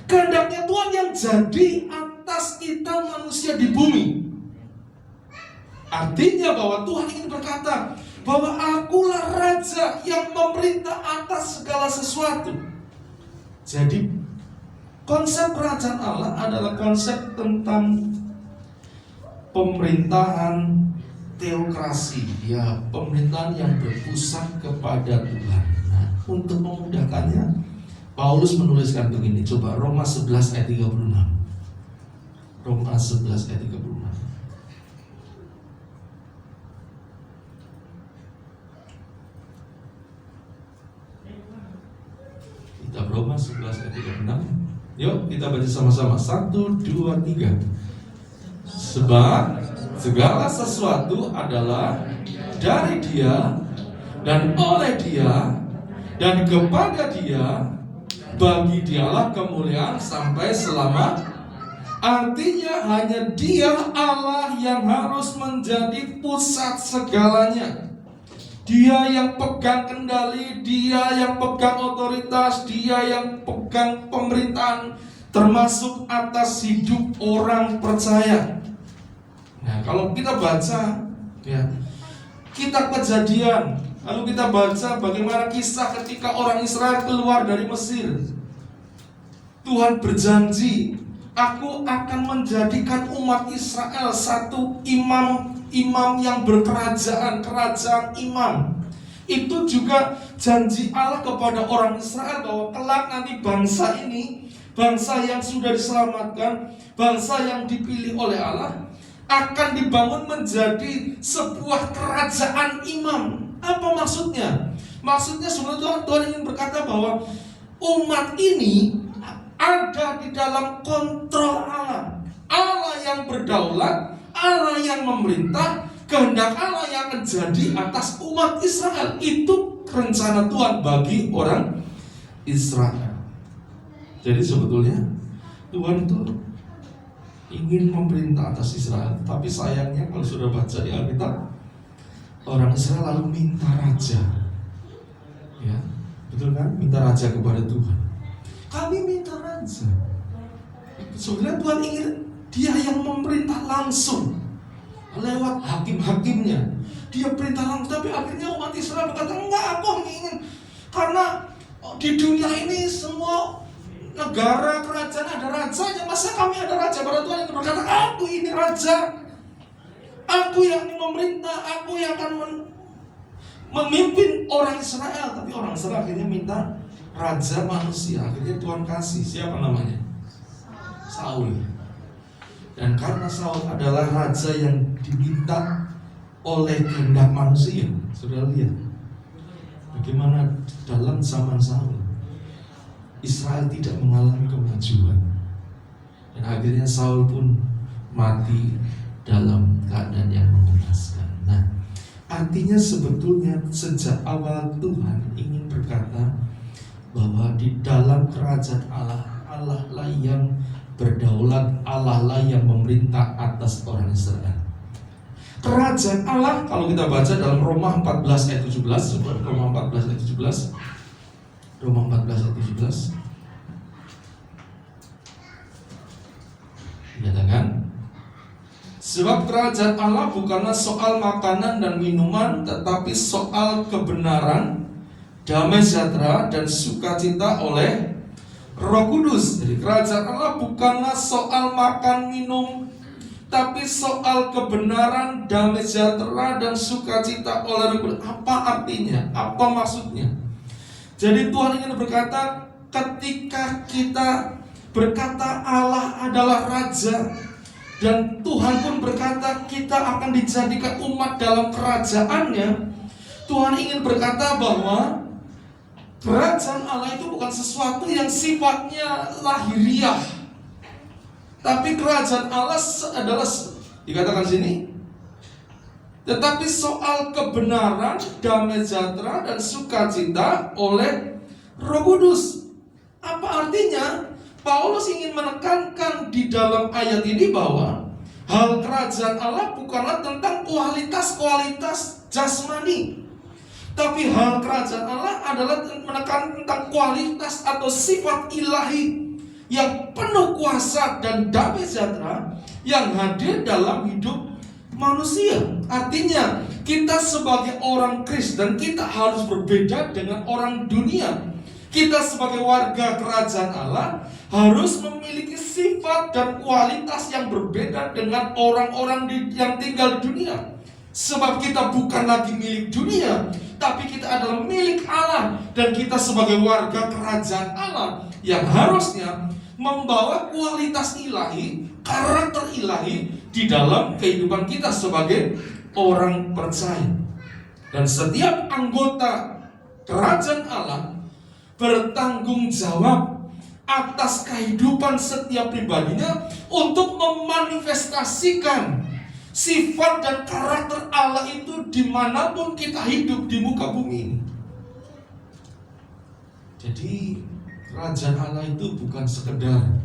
Kehendaknya Tuhan yang jadi atas kita manusia di bumi. Artinya bahwa Tuhan ingin berkata bahwa akulah raja yang memerintah atas segala sesuatu. Jadi konsep kerajaan Allah adalah konsep tentang pemerintahan teokrasi, ya, pemerintahan yang berpusat kepada Tuhan. Nah, untuk memudahkannya, Paulus menuliskan begini. Coba Roma 11 ayat 36. Roma 11 ayat 36. Kitab Roma 11 ayat 36. Yuk kita baca sama-sama. 1, 2, 3. Sebab segala sesuatu adalah dari Dia dan oleh Dia dan kepada Dia, bagi Dialah kemuliaan sampai selama. Artinya hanya Dia Allah yang harus menjadi pusat segalanya. Dia yang pegang kendali, Dia yang pegang otoritas, Dia yang pegang pemerintahan, termasuk atas hidup orang percaya. Nah, kalau kita baca, ya, kitab Kejadian, lalu kita baca bagaimana kisah ketika orang Israel keluar dari Mesir. Tuhan berjanji, aku akan menjadikan umat Israel satu imam yang berkerajaan, kerajaan imam. Itu juga janji Allah kepada orang Israel bahwa kelak nanti bangsa ini, bangsa yang sudah diselamatkan, bangsa yang dipilih oleh Allah, akan dibangun menjadi sebuah kerajaan imam. Apa maksudnya? Maksudnya sebenarnya Tuhan ingin berkata bahwa umat ini ada di dalam kontrol Allah. Allah yang berdaulat, Allah yang memerintah, kehendak Allah yang menjadi atas umat Israel. Itu rencana Tuhan bagi orang Israel. Jadi sebetulnya Tuhan itu ingin memerintah atas Israel, tapi sayangnya kalau sudah baca di Alkitab, orang Israel lalu minta raja. Ya, betul kan? Minta raja kepada Tuhan. Kami minta raja. Sebenarnya Tuhan ingin Dia yang memerintah langsung lewat hakim-hakimnya. Dia perintah langsung, tapi akhirnya umat Israel berkata, enggak, aku ingin. Karena di dunia ini semua negara, kerajaan ada rajanya. Masa kami ada raja? Pada Tuhan yang berkata, aku ini raja. Aku yang memerintah, aku yang akan memimpin orang Israel. Tapi orang Israel akhirnya minta raja manusia. Akhirnya Tuhan kasih, siapa namanya? Saul. Dan karena Saul adalah raja yang diminta oleh kehendak manusia, sudah lihat bagaimana dalam zaman Saul Israel tidak mengalami kemajuan, dan akhirnya Saul pun mati dalam keadaan yang mengenaskan. Nah, artinya sebetulnya sejak awal Tuhan ingin berkata bahwa di dalam kerajaan Allah, Allah lah yang berdaulat, Allah lah yang memerintah atas orang Israel. Kerajaan Allah, kalau kita baca dalam Roma 14 ayat 17, Roma 14 ayat 17, Roma 14 ayat 17, dikatakan, sebab kerajaan Allah bukanlah soal makanan dan minuman, tetapi soal kebenaran, damai sejahtera dan sukacita oleh Roh Kudus. Jadi kerajaan Allah bukanlah soal makan minum, tapi soal kebenaran, damai sejahtera dan sukacita oleh Roh Kudus. Apa artinya? Apa maksudnya? Jadi Tuhan ingin berkata, ketika kita berkata Allah adalah raja, dan Tuhan pun berkata kita akan dijadikan umat dalam kerajaannya, Tuhan ingin berkata bahwa kerajaan Allah itu bukan sesuatu yang sifatnya lahiriah, tapi kerajaan Allah adalah, dikatakan sini, tetapi soal kebenaran, damai sejahtera dan sukacita oleh Roh Kudus. Apa artinya? Paulus ingin menekankan di dalam ayat ini bahwa hal kerajaan Allah bukanlah tentang kualitas-kualitas jasmani, tapi hal kerajaan Allah adalah menekan tentang kualitas atau sifat ilahi yang penuh kuasa dan damai sejahtera yang hadir dalam hidup manusia. Artinya kita sebagai orang Kristen, kita harus berbeda dengan orang dunia. Kita sebagai warga kerajaan Allah harus memiliki sifat dan kualitas yang berbeda dengan orang-orang yang tinggal di dunia. Sebab kita bukan lagi milik dunia, tapi kita adalah milik Allah. Dan kita sebagai warga kerajaan Allah yang harusnya membawa kualitas ilahi, karakter ilahi di dalam kehidupan kita sebagai orang percaya. Dan setiap anggota kerajaan Allah bertanggung jawab atas kehidupan setiap pribadinya untuk memanifestasikan sifat dan karakter Allah itu dimanapun kita hidup di muka bumi ini. Jadi kerajaan Allah itu bukan sekedar,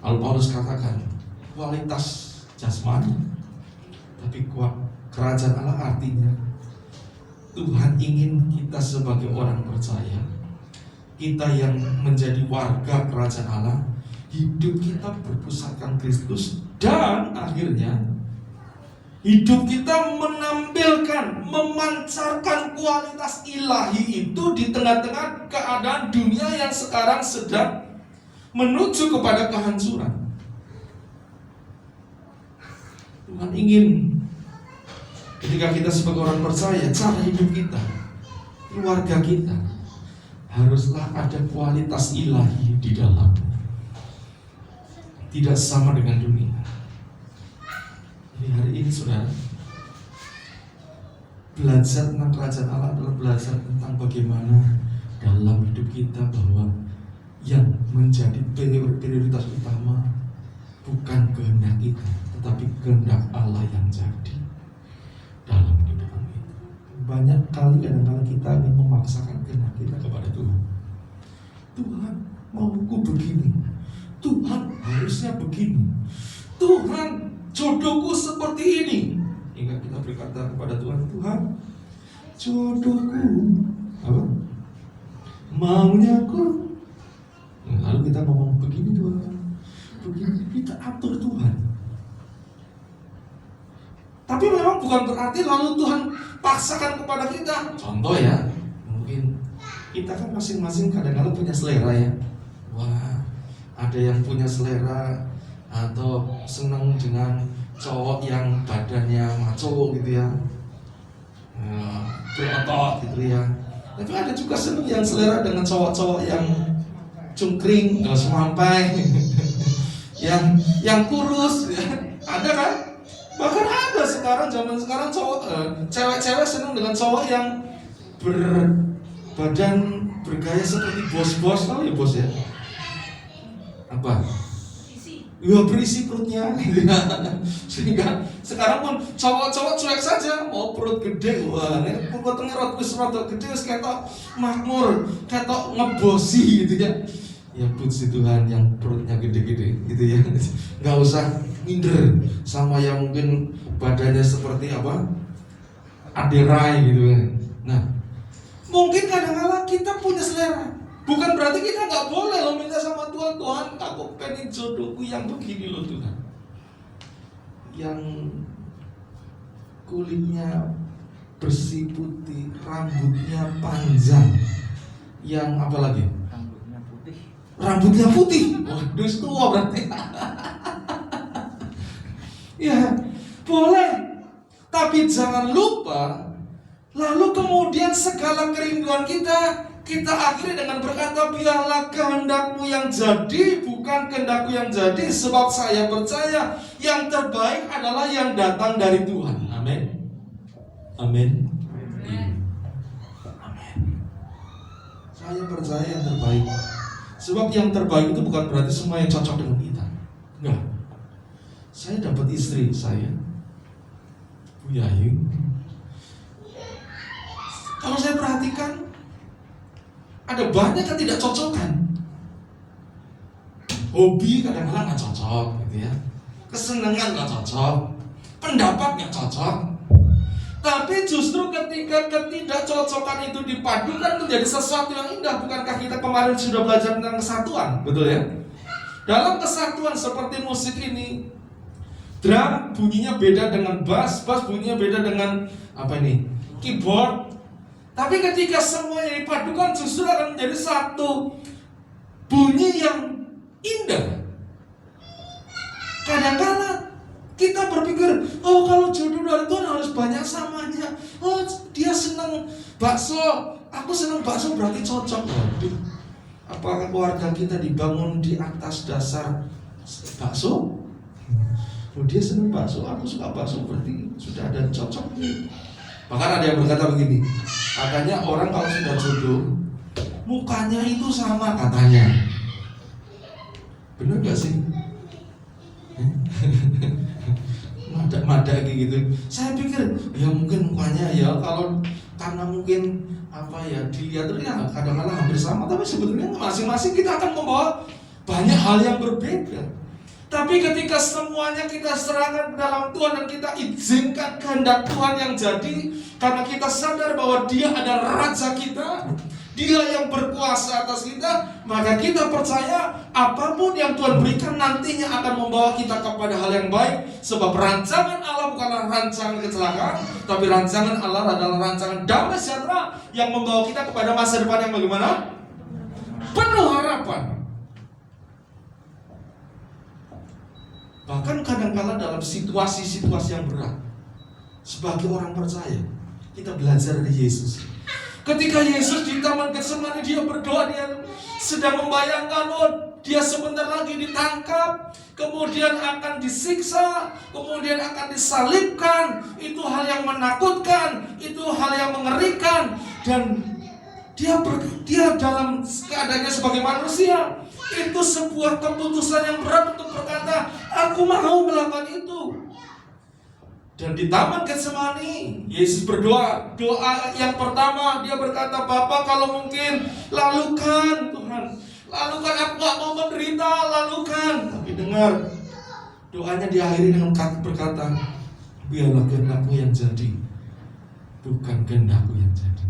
kalau Paulus katakan, kualitas jasmani, tapi kerajaan Allah artinya Tuhan ingin kita sebagai orang percaya, kita yang menjadi warga kerajaan Allah, hidup kita berpusatkan Kristus, dan akhirnya hidup kita menampilkan, memancarkan kualitas ilahi itu di tengah-tengah keadaan dunia yang sekarang sedang menuju kepada kehancuran. Tuhan ingin ketika kita sebagai orang percaya, cara hidup kita, keluarga kita, haruslah ada kualitas ilahi di dalam. Tidak sama dengan dunia. Jadi hari ini saudara, belajar tentang kerajaan Allah adalah belajar tentang bagaimana dalam hidup kita bahwa yang menjadi prioritas utama bukan kehendak kita, tetapi kehendak Allah yang jadi dalam kehidupan kita. Banyak kali kadang-kadang kita ingin memaksakan kehendak kita kepada Tuhan. Tuhan, mauku begini. Tuhan, harusnya begini. Tuhan, jodohku seperti ini. Hingga kita berkata kepada Tuhan, Tuhan, jodohku apa? Maunya aku. Lalu kita ngomong begini Tuhan, begini, kita atur Tuhan. Tapi memang bukan berarti lalu Tuhan paksakan kepada kita. Contoh ya, mungkin kita kan masing-masing kadang-kadang punya selera ya. Wah, ada yang punya selera atau senang dengan cowok yang badannya maco gitu ya, berotot gitu ya. Tapi ada juga senang yang selera dengan cowok-cowok yang cungkring, nggak semampai, yang kurus, ya. Ada kan? Bahkan ada zaman sekarang cowok, cewek-cewek senang dengan cowok yang berbadan bergaya seperti bos-bos, tahu ya bos ya? Apa? Ya berisi perutnya, sehingga sekarang pun cowok-cowok cuek saja, mau perut gede, wah, ini perut ngerot wis rada gede, wis ketok makmur, ketok ngebosi gitu ya. Ya puji Tuhan yang perutnya gede-gede gitu ya, nggak usah minder sama yang mungkin badannya seperti apa, aderai gitu kan. Nah, mungkin kadang-kadang kita punya selera. Bukan berarti kita nggak boleh loh minta sama Tuhan, Tuhan aku pengen jodohku yang begini loh Tuhan, yang kulitnya bersih putih, rambutnya panjang, yang apa lagi? Rambutnya putih. Waduh, tua berarti. Ya, boleh. Tapi jangan lupa, lalu kemudian segala kerinduan kita akhiri dengan berkata, biarlah kehendakmu yang jadi, bukan kehendakku yang jadi. Sebab saya percaya yang terbaik adalah yang datang dari Tuhan. Amin. Amin. Amin. Saya percaya yang terbaik. Sebab yang terbaik itu bukan berarti semua yang cocok dengan kita. Enggak. Saya dapat istri saya, Bu Yayu. Kalau saya perhatikan, ada banyak yang tidak cocokan. Hobi kadang-kadang nggak cocok, gitu ya. Kesenangan nggak cocok, pendapat nggak cocok. Tapi justru ketika ketidakcocokan itu dipadukan menjadi sesuatu yang indah. Bukankah kita kemarin sudah belajar tentang kesatuan, betul ya? Dalam kesatuan seperti musik ini, drum bunyinya beda dengan bass bunyinya beda dengan apa ini? Keyboard. Tapi ketika semuanya dipadukan justru akan menjadi satu bunyi yang indah. Kadang-kadang kita berpikir, oh kalau jodoh dari Tuhan harus banyak samanya. Oh dia senang bakso, aku senang bakso berarti cocok. Waduh, apakah keluarga kita dibangun di atas dasar bakso? Oh dia senang bakso, aku suka bakso, berarti sudah ada cocok nih. Bahkan ada yang berkata begini, katanya orang kalau sudah jodoh, mukanya itu sama katanya. Benar gak sih? Mada kayak gitu. Saya pikir ya mungkin mukanya ya kalau karena mungkin apa ya dilihat ya kadang-kadang hampir sama, tapi sebetulnya masing-masing kita akan membawa banyak hal yang berbeda. Tapi ketika semuanya kita serahkan ke dalam Tuhan dan kita izinkan kehendak Tuhan yang jadi, karena kita sadar bahwa Dia adalah Raja kita, Dia yang berkuasa atas kita, maka kita percaya apapun yang Tuhan berikan nantinya akan membawa kita kepada hal yang baik. Sebab rancangan Allah bukanlah rancangan kecelakaan, tapi rancangan Allah adalah rancangan damai sejahtera yang membawa kita kepada masa depan yang bagaimana? Penuh harapan. Bahkan kadang-kala dalam situasi-situasi yang berat, sebagai orang percaya, kita belajar dari Yesus. Ketika Yesus di Taman Getsemani, dia berdoa, dia sedang membayangkan, oh dia sebentar lagi ditangkap, kemudian akan disiksa, kemudian akan disalibkan. Itu hal yang menakutkan, itu dan dia dalam keadaannya sebagai manusia, itu sebuah keputusan yang berat untuk berkata, aku mau melakukan itu. Dan di Taman Getsemani, Yesus berdoa. Doa yang pertama, dia berkata, Bapa, kalau mungkin, lalukan Tuhan, lalukan, aku gak mau menderita, lalukan. Tapi dengar, doanya diakhiri dengan berkata, biarlah kehendakmu yang jadi, bukan kehendakku yang jadi.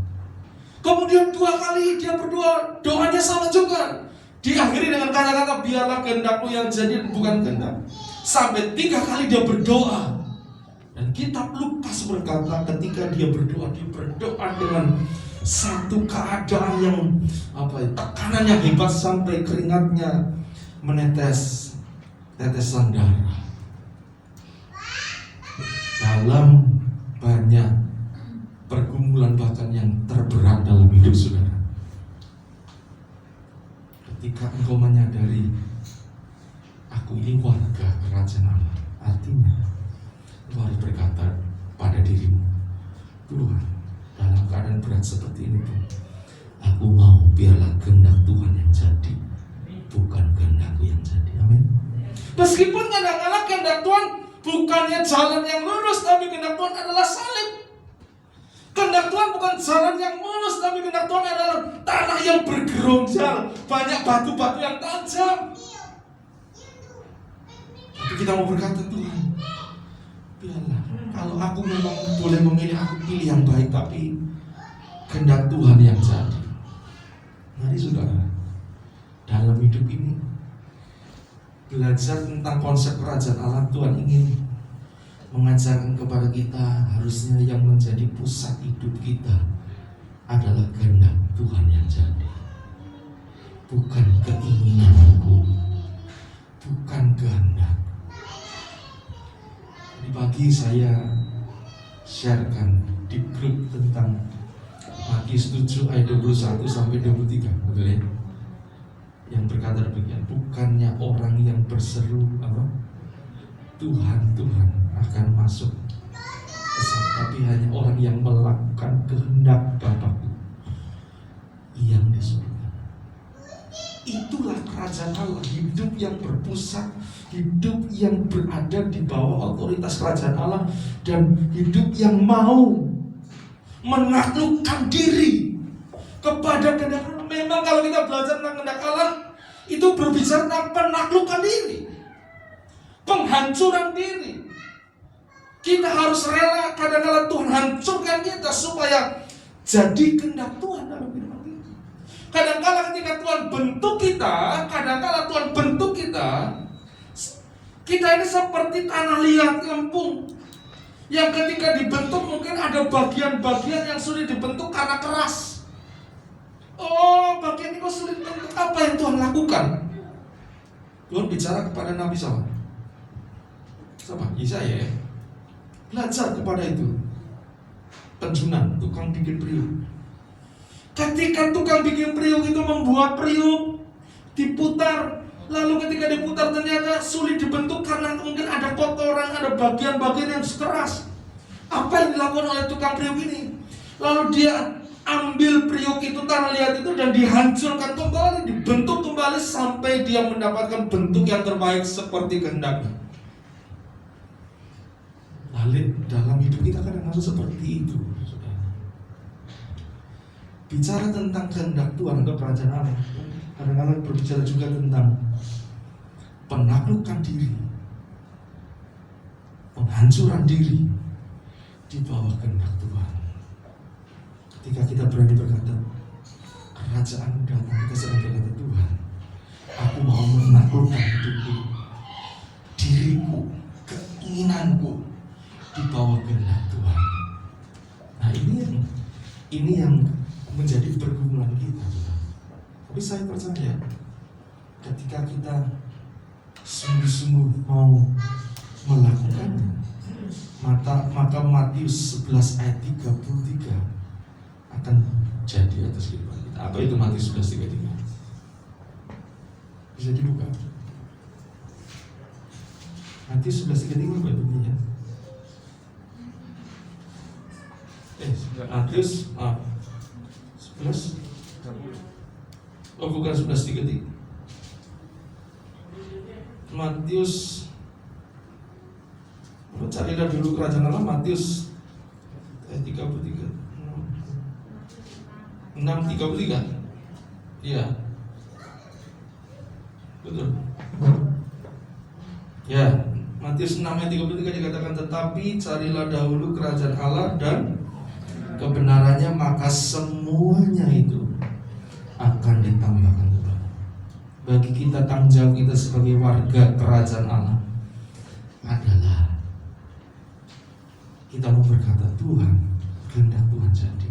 Kemudian 2 kali dia berdoa, doanya sama juga, diakhiri dengan kata-kata biarlah kehendakmu yang jadi, bukan kehendak. Sampai 3 kali dia berdoa. Dan kitab Lukas berkata ketika dia berdoa dengan satu keadaan yang tekanan yang hebat sampai keringatnya menetes tetesan darah. Dalam banyak pergumulan bahkan yang terberat dalam hidup saudara, ketika engkau menyadari aku ini warga kerajaan Allah, artinya engkau harus berkata pada dirimu, Tuhan, dalam keadaan berat seperti ini pun aku mau biarlah kehendak Tuhan yang jadi, bukan kehendakku yang jadi. Amin. Meskipun kadang-kadang kehendak Tuhan bukannya jalan yang lurus, tapi kehendak Tuhan adalah salib. Kehendak Tuhan bukan jalan yang mulus, tapi kehendak Tuhan adalah tanah yang bergeronjal, banyak batu-batu yang tajam. Tapi kita mau berkata, Tuhan, biarlah, kalau aku memang boleh memilih, aku pilih yang baik, tapi kehendak Tuhan yang jadi. Mari saudara, dalam hidup ini belajar tentang konsep kerajaan Allah. Tuhan ingin mengajarkan kepada kita, harusnya yang menjadi pusat hidup kita adalah kehendak Tuhan yang jadi, bukan keinginanku, bukan kehendak. Di pagi saya sharekan di grup tentang Matius 7 ayat 21 sampai 23, betul ya? Yang berkata demikian, bukannya orang yang berseru Tuhan, Tuhan akan masuk ke sana, tapi hanya orang yang melakukan kehendak Bapakku yang di surga. Itulah kerajaan Allah, hidup yang berpusat, hidup yang berada di bawah otoritas kerajaan Allah, dan hidup yang mau menaklukkan diri kepada kehendak Allah. Memang kalau kita belajar tentang kehendak Allah, itu berbicara tentang penaklukan diri, penghancuran diri. Kita harus rela kadang-kadang Tuhan hancurkan kita supaya jadi kehendak Tuhan dalam hidup kita. Kadang-kadang ketika Tuhan bentuk kita, kita ini seperti tanah liat lempung yang ketika dibentuk mungkin ada bagian-bagian yang sulit dibentuk karena keras. Oh, bagian ini kok sulit dibentuk. Apa yang Tuhan lakukan? Tuhan bicara kepada Nabi Salman. Sama Yesaya ya. Belajar kepada itu. Penjunan, tukang bikin periuk. Ketika tukang bikin periuk itu membuat periuk, diputar, lalu ketika diputar ternyata sulit dibentuk karena mungkin ada kotoran, ada bagian-bagian yang keras. Apa yang dilakukan oleh tukang periuk ini? Lalu dia ambil periuk itu, tanah liat itu, dan dihancurkan kembali, dibentuk kembali sampai dia mendapatkan bentuk yang terbaik seperti kehendaknya. Lalu dalam hidup kita kadang-kadang seperti itu. Bicara tentang kehendak Tuhan atau kerajaan Allah, kadang-kadang berbicara juga tentang penaklukan diri, penghancuran diri di bawah kehendak Tuhan. Ketika kita berani berkata, kerajaan datang, kita sedang berkata, Tuhan, aku mau menaklukkan hidupku, diriku, keinginanku di bawah kehendak Tuhan. Nah, ini yang menjadi pergumulan kita. Tapi saya percaya ketika kita sungguh-sungguh mau melakukannya, maka Matius 11 ayat 33 akan jadi atas kehidupan kita. Apa itu Matius 11:33? Bisa dibuka. Matius 11:33 apa bunyinya? Matius 11? Oh bukan 11:33. Matius, carilah dulu kerajaan Allah. Matius 33 6:33. Iya, betul. Ya, Matius 6:33 dikatakan, tetapi carilah dahulu kerajaan Allah dan kebenarannya, maka semuanya itu akan ditambahkan kepada. Bagi kita, tanggung jawab kita sebagai warga kerajaan Allah adalah kita mau berkata, Tuhan, kehendak Tuhan jadi.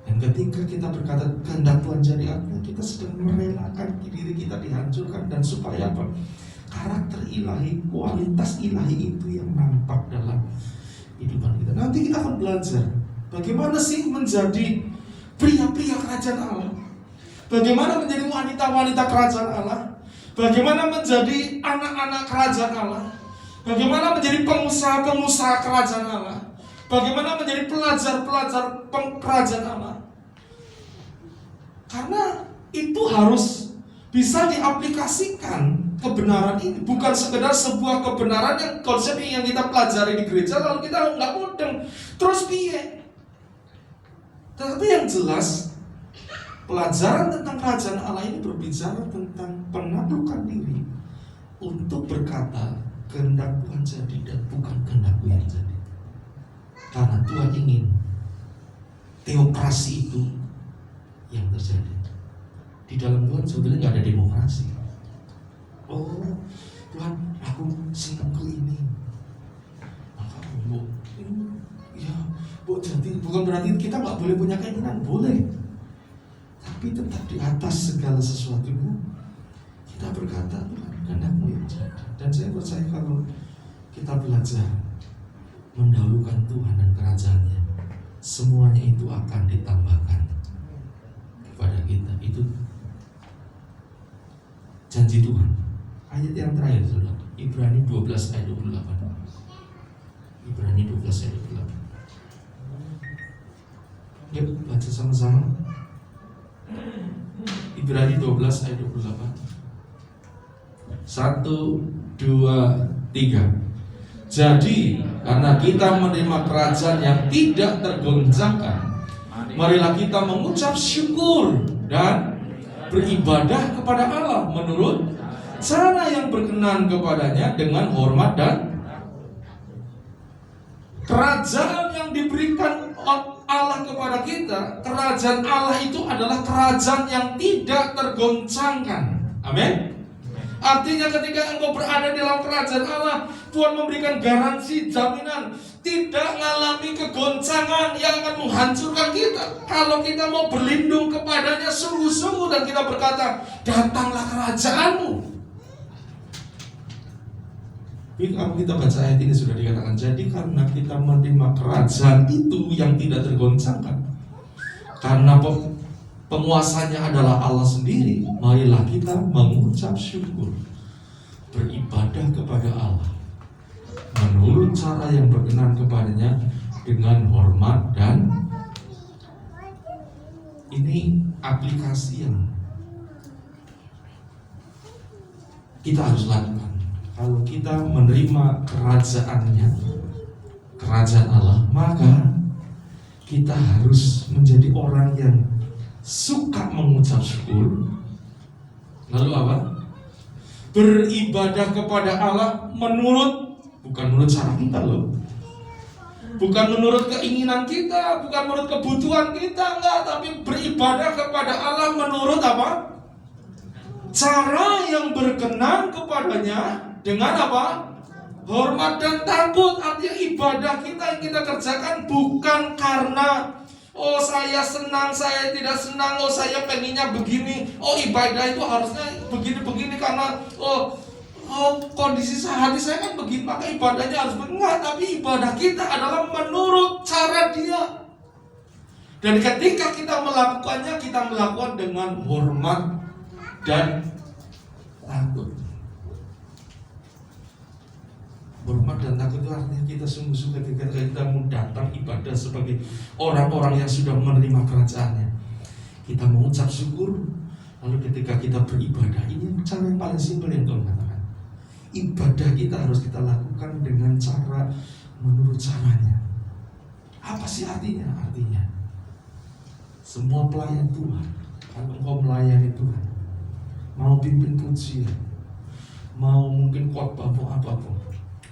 Dan ketika kita berkata kehendak Tuhan jadi, artinya kita sedang merelakan diri kita dihancurkan, dan supaya apa? Karakter ilahi, kualitas ilahi itu yang nampak dalam kehidupan kita. Nanti kita akan belajar bagaimana sih menjadi pria-pria kerajaan Allah, bagaimana menjadi wanita-wanita kerajaan Allah, bagaimana menjadi anak-anak kerajaan Allah, bagaimana menjadi pengusaha-pengusaha kerajaan Allah, bagaimana menjadi pelajar-pelajar kerajaan Allah. Karena itu harus bisa diaplikasikan kebenaran ini, bukan sekedar sebuah kebenaran yang konsep yang kita pelajari di gereja lalu kita nggak mudeng terus piye. Tapi yang jelas pelajaran tentang kerajaan Allah ini berbicara tentang penaklukan diri untuk berkata kehendak Tuhan jadi dan bukan kehendakku yang jadi. Karena Tuhan ingin teokrasi itu yang terjadi. Di dalam Tuhan sebetulnya nggak ada demokrasi. Oh Tuhan, aku senang ke ini, maka bu, ya bu, jadi bukan berarti kita nggak boleh punya keinginan, boleh. Tapi tetap di atas segala sesuatu kita berkata Tuhan, kehendakmu yang jadi. Dan saya percaya kalau kita belajar mendahulukan Tuhan dan kerajaannya, semuanya itu akan ditambahkan kepada kita. Itu janji Tuhan. Ayat yang terakhir, saudara, Ibrani 12 ayat 28. Ibrani 12 ayat 28. Yuk baca sama-sama. Ibrani 12 ayat 28. 1, 2, 3. Jadi karena kita menerima kerajaan yang tidak tergoncangkan, marilah kita mengucap syukur dan beribadah kepada Allah menurut cara yang berkenan kepadanya dengan hormat dan kerajaan yang diberikan Allah kepada kita. Kerajaan Allah itu adalah kerajaan yang tidak tergoncangkan. Amin. Artinya ketika engkau berada dalam kerajaan Allah, Tuhan memberikan garansi, jaminan tidak mengalami kegoncangan yang akan menghancurkan kita. Kalau kita mau berlindung kepadanya sungguh-sungguh dan kita berkata, datanglah kerajaanmu. Kalau kita baca ayat ini sudah dikatakan, jadi karena kita menerima kerajaan itu yang tidak tergoncangkan, karena penguasanya adalah Allah sendiri, marilah kita mengucap syukur, beribadah kepada Allah menurut cara yang berkenan kepadanya dengan hormat. Dan ini aplikasi yang kita harus lakukan. Kalau kita menerima kerajaannya, kerajaan Allah, maka kita harus menjadi orang yang suka mengucap syukur. Lalu apa? Beribadah kepada Allah bukan menurut cara kita loh, bukan menurut keinginan kita, bukan menurut kebutuhan kita, enggak, tapi beribadah kepada Allah menurut apa? Cara yang berkenan kepadanya dengan apa? Hormat dan takut. Artinya ibadah kita yang kita kerjakan bukan karena oh saya senang, saya tidak senang, oh saya pengennya begini, oh ibadah itu harusnya begini-begini karena oh kondisi hati saya kan begini, maka ibadahnya harus benar. Tapi ibadah kita adalah menurut cara dia. Dan ketika kita melakukannya, kita melakukan dengan hormat dan takut. Hormat dan takut itu artinya kita sungguh-sungguh ketika kita mau datang ibadah sebagai orang-orang yang sudah menerima kerajaannya. Kita mengucap syukur. Lalu ketika kita beribadah, ini cara yang paling simpel yang Tuhan katakan. Ibadah kita harus kita lakukan dengan cara menurut caranya. Apa sih artinya? Artinya semua pelayan Tuhan, kalau engkau melayani Tuhan, mau pimpin pujian, mau mungkin khotbah apapun,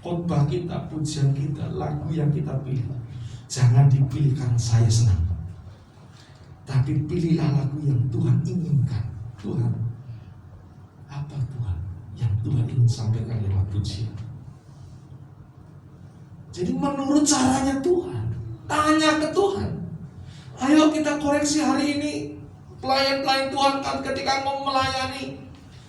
khotbah kita, pujian kita, lagu yang kita pilih, jangan dipilih karena saya senang, tapi pilihlah lagu yang Tuhan inginkan. Tuhan, apa Tuhan yang Tuhan ingin sampaikan lewat pujian? Jadi menurut caranya Tuhan, tanya ke Tuhan. Ayo kita koreksi hari ini. Pelayan-pelayan Tuhan kan ketika mau melayani,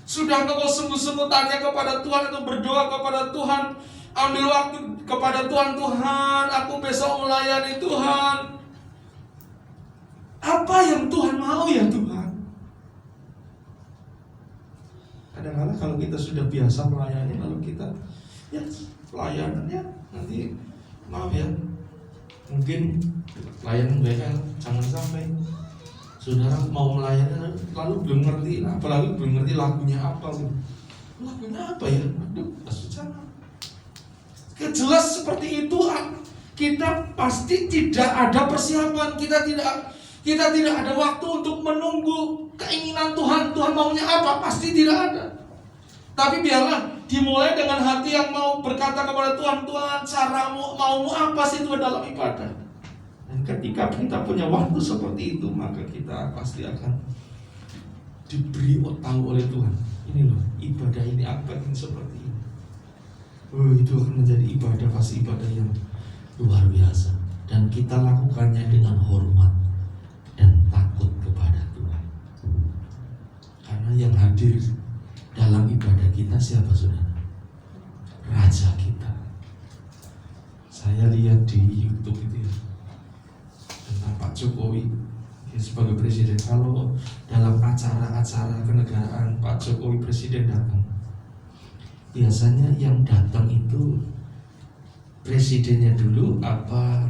sudah kau sungguh-sungguh tanya kepada Tuhan, atau berdoa kepada Tuhan, ambil waktu kepada Tuhan. Tuhan, aku besok melayani Tuhan. Apa yang Tuhan mau ya Tuhan? Kadang-kadang kalau kita sudah biasa melayani, lalu kita ya pelayanannya nanti, maaf ya, mungkin pelayanan BL, jangan sampai saudara mau melayani lalu belum ngerti, apalagi belum ngerti lagunya apa. Lagunya apa ya? Aduh, jangan. Jelas seperti itu, kita pasti tidak ada persiapan, kita tidak ada waktu untuk menunggu keinginan Tuhan. Tuhan maunya apa? Pasti tidak ada. Tapi biarlah dimulai dengan hati yang mau berkata kepada Tuhan, Tuhan, caramu, maumu apa sih Tuhan dalam ibadah? Dan ketika kita punya waktu seperti itu, maka kita pasti akan diberi tahu oleh Tuhan. Ini loh, ibadah ini apa yang seperti ini. Oh, itu akan menjadi ibadah, pasti ibadah yang luar biasa. Dan kita lakukannya dengan hormat dan takut kepada Tuhan. Karena yang hadir dalam ibadah kita siapa saudara? Raja kita. Saya lihat di YouTube itu ya, tentang Pak Jokowi ya, sebagai presiden. Kalau dalam acara-acara kenegaraan Pak Jokowi presiden datang, biasanya yang datang itu presidennya dulu apa?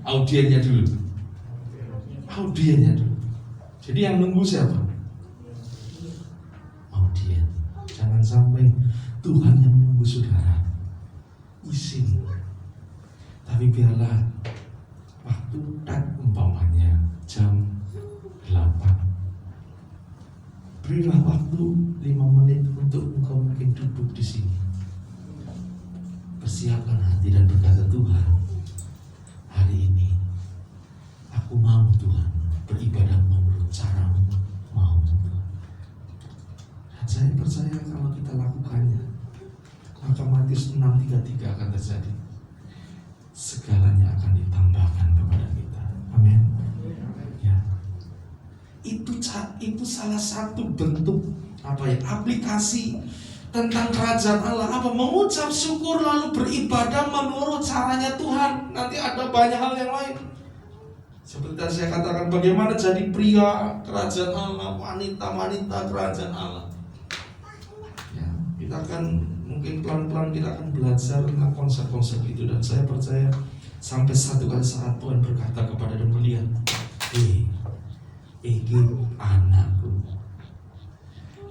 Audiennya dulu. Audiennya dulu. Jadi yang nunggu siapa? Audien. Jangan sampai Tuhan yang menunggu saudara. Izin. Tapi biarlah waktu umpamanya jam 8. Berilah waktu 5 menit untuk engkau mungkin duduk di sini. Persiapkan hati dan berkata, Tuhan, hari ini aku mau Tuhan beribadah menurut caramu, mau Tuhan. Dan saya percaya kalau kita lakukannya, maka Matius 6:33 akan terjadi. Segalanya akan ditambahkan kepada kita. Amin. Ya. Itu salah satu bentuk aplikasi tentang kerajaan Allah. Mengucap syukur lalu beribadah menurut caranya Tuhan. Nanti ada banyak hal yang lain. Seperti tadi saya katakan, bagaimana jadi pria kerajaan Allah, wanita-wanita kerajaan Allah. Ya, kita akan mungkin pelan-pelan kita akan belajar tentang konsep-konsep itu. Dan saya percaya sampai satu kali saat Tuhan berkata kepada Demelia, ini anakku.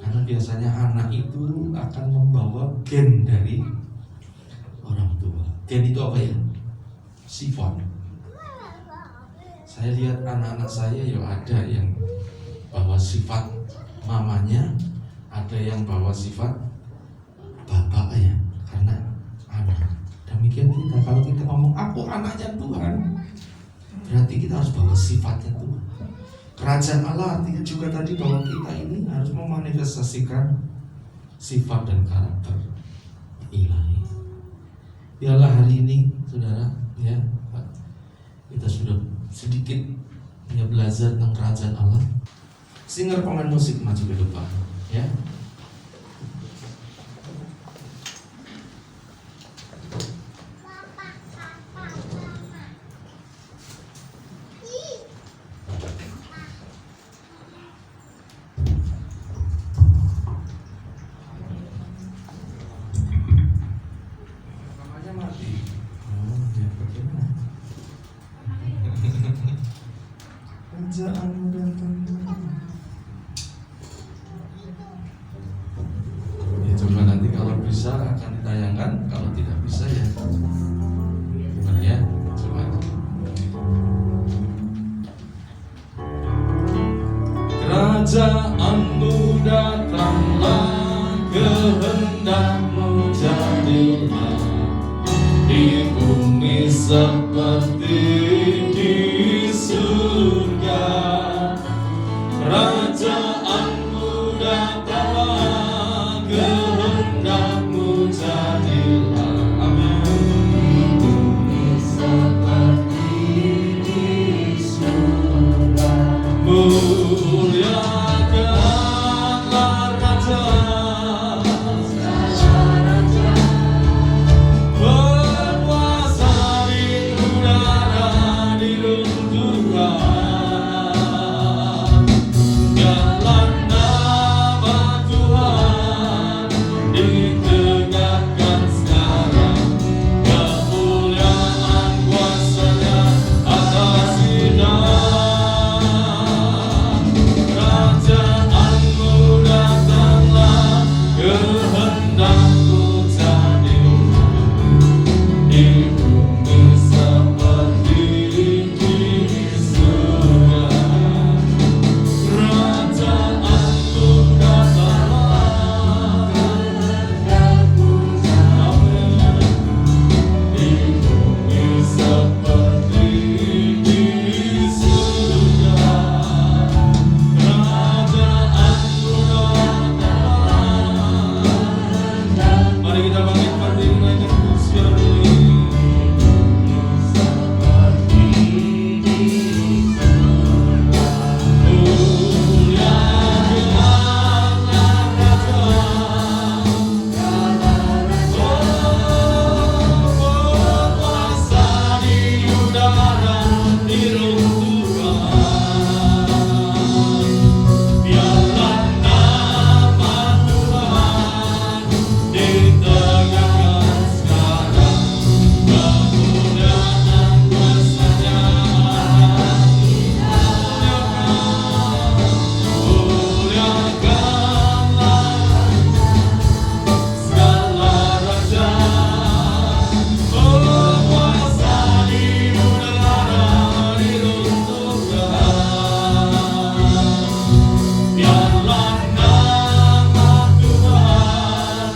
Karena biasanya anak itu akan membawa gen dari orang tua. Gen itu apa ya? Sifat. Saya lihat anak-anak saya ya ada yang bawa sifat mamanya, ada yang bawa sifat bapaknya, karena anak. Demikian kita, kalau kita ngomong aku anaknya Tuhan, berarti kita harus bawa sifatnya Tuhan. Kerajaan Allah artinya juga tadi bahwa kita ini harus memanifestasikan sifat dan karakter ilahi. Biarlah hari ini, saudara, ya, kita sudah sedikit belajar tentang kerajaan Allah. Singer pemain musik maju ke depan, ya. seperti di surga. Kerajaanmu datanglah, kehendakmu jadilah. Amin. Seperti di surga. Muliakanlah Raja, berkuasa di udara, di runtuhan. Biarlah nama Tuhan ditegakkan sekarang. Kemuliaan kuasa-Nya atas hidup. Kerajaanmu datanglah, kehendakmu jadilah di bumi seperti di surga. Kerajaanmu datanglah, kehendakmu jadilah di bumi seperti di surga. Mari kita bangkit berdiri naikkan pujian ini. Muliakanlah Raja, berkuasa di udara, di runtuhan. Biarlah nama Tuhan ditegakkan sekarang. Kemuliaan kuasa-Nya atas muliakanlah segala raja, berkuasa di udara, di runtuhan. Biarlah nama Tuhan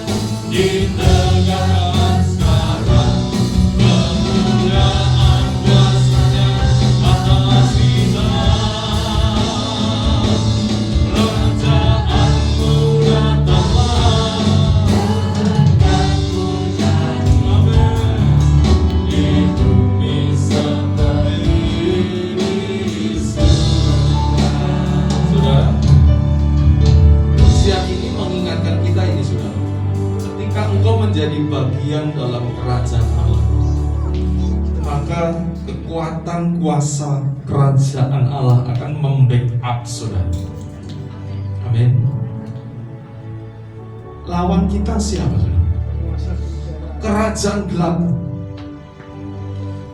ditegakkan sekarang. Kemuliaan kuasa-Nya atas hidup. Kerajaanmu datanglah, kehendakmu jadilah di bumi seperti di surga. Saudara, usia ini mengingatkan kita ini, saudara. Ketika engkau menjadi bagian dalam kerajaan Allah, maka kekuatan kuasa kerajaan Allah akan membackup saudara. Amin. Lawan kita siapa, saudara? Kerajaan gelap.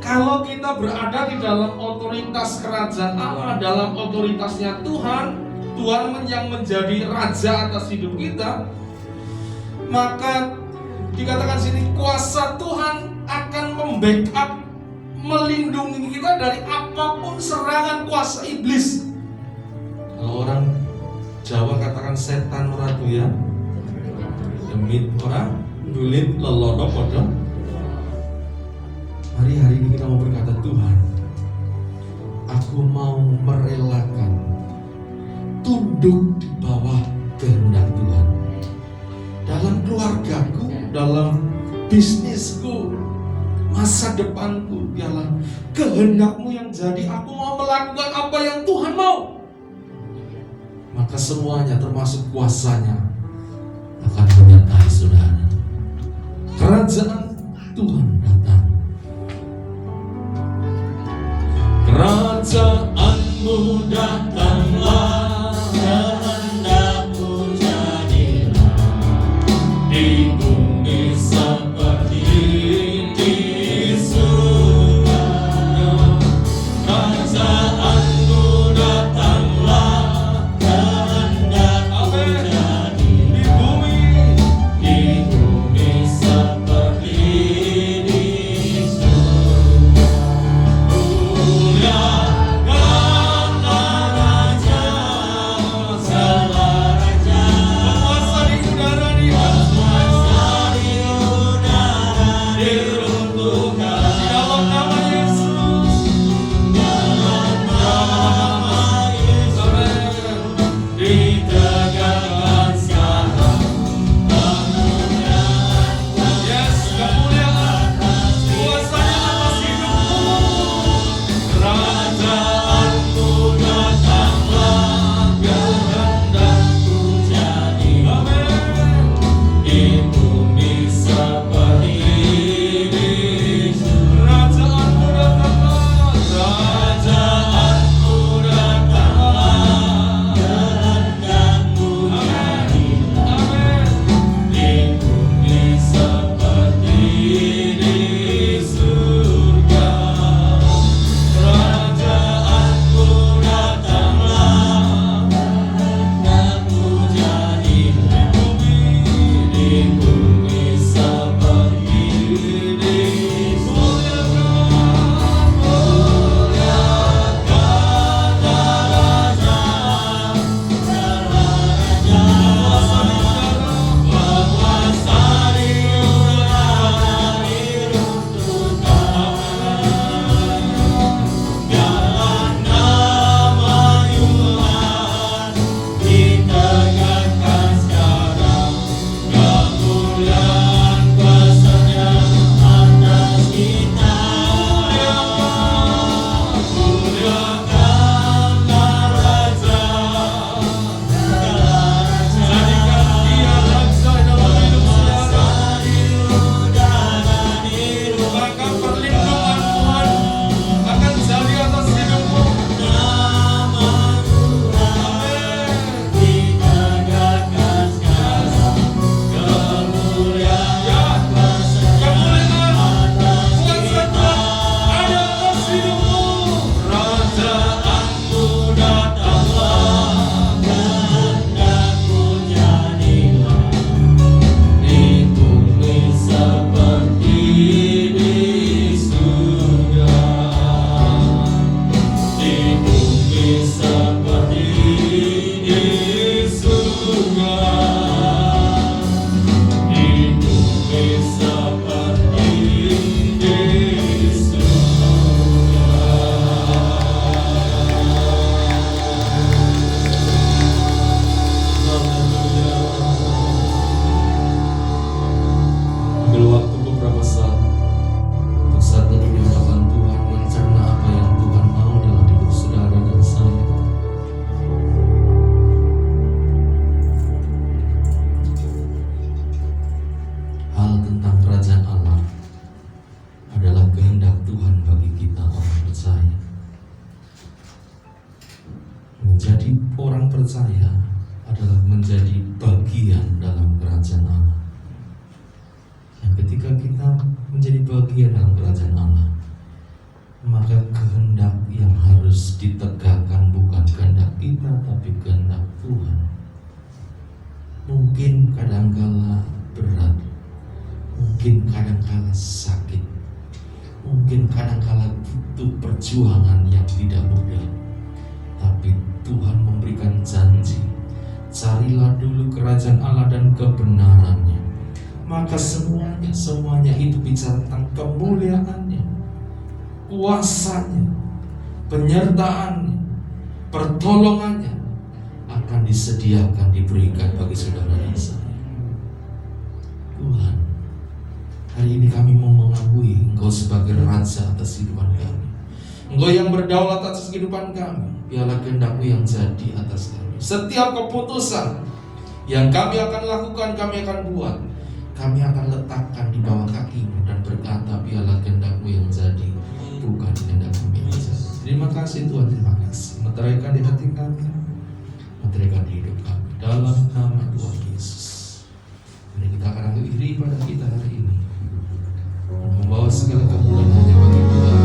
Kalau kita berada di dalam otoritas kerajaan Allah, dalam otoritasnya Tuhan, Tuhan yang menjadi raja atas hidup kita, maka dikatakan sini kuasa Tuhan akan membackup, melindungi kita dari apapun serangan kuasa iblis. Kalau orang Jawa katakan setan ora doyan, demit ora dulit lelono padha. Mari hari ini kita mau berkata, Tuhan, aku mau merelakan tunduk di bawah kehendak Tuhan. Dalam keluargaku, dalam bisnisku, masa depanku, biarlah kehendak-Mu yang jadi. Aku mau melakukan apa yang Tuhan mau. Maka semuanya termasuk kuasanya akan menyertai saudara. Kerajaan Tuhan datang. Kerajaanmu datanglah, kehendakmu jadilah di bumi seperti di surga. Kerajaanmu datanglah, kehendakmu jadi di bumi seperti di surga. Di dalam nama orang percaya adalah menjadi bagian dalam kerajaan Allah. Dan ketika kita menjadi bagian dalam kerajaan Allah, maka kehendak yang harus ditegakkan bukan kehendak kita, tapi kehendak Tuhan. Mungkin kadangkala berat, mungkin kadangkala sakit, mungkin kadangkala butuh perjuangan yang tidak mudah, tapi Tuhan memberikan janji, carilah dulu kerajaan Allah dan kebenarannya, maka semuanya itu bicara tentang kemuliaannya, kuasanya, penyertaannya, pertolongannya akan disediakan, diberikan bagi saudara dan saya. Tuhan, hari ini kami mau mengakui Engkau sebagai Raja atas kehidupan kami. Engkau yang berdaulat atas kehidupan kami. Biarlah kehendak-Mu yang jadi atas kami. Setiap keputusan yang kami akan lakukan, kami akan buat, kami akan letakkan di bawah kaki-Mu dan berkata, biarlah kehendak-Mu yang jadi, bukan kehendak kami yang jadi. Terima kasih Tuhan, terima kasih. Meteraikan di hati kami, meteraikan di hidup kami, dalam nama Tuhan Yesus. Mari kita akan akhiri ibadah kita hari ini, dan membawa segala kemuliaan bagi Tuhan.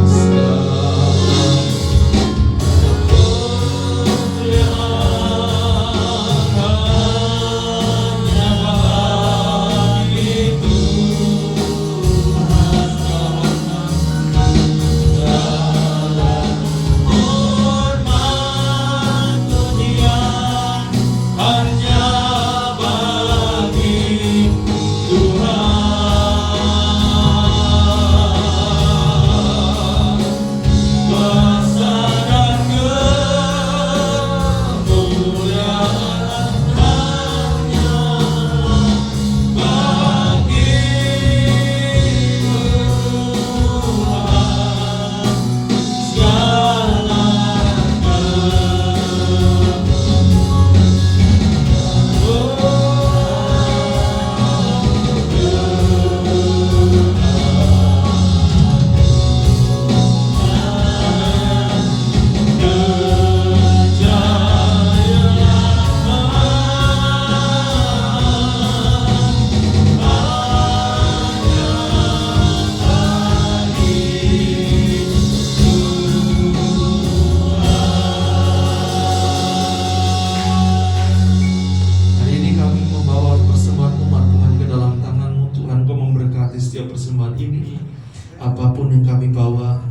Apapun yang kami bawa,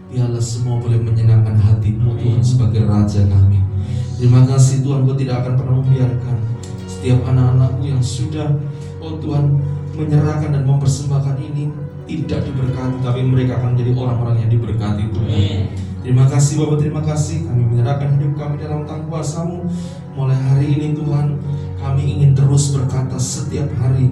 biarlah semua boleh menyenangkan hati-Mu Tuhan sebagai Raja kami. Terima kasih Tuhan, Kau tidak akan pernah membiarkan setiap anak-anak-Mu yang sudah, oh Tuhan, menyerahkan dan mempersembahkan ini tidak diberkati, tapi mereka akan menjadi orang-orang yang diberkati Tuhan. Terima kasih Bapak, terima kasih. Kami menyerahkan hidup kami dalam tangan kuasa-Mu. Mulai hari ini Tuhan, kami ingin terus berkata setiap hari,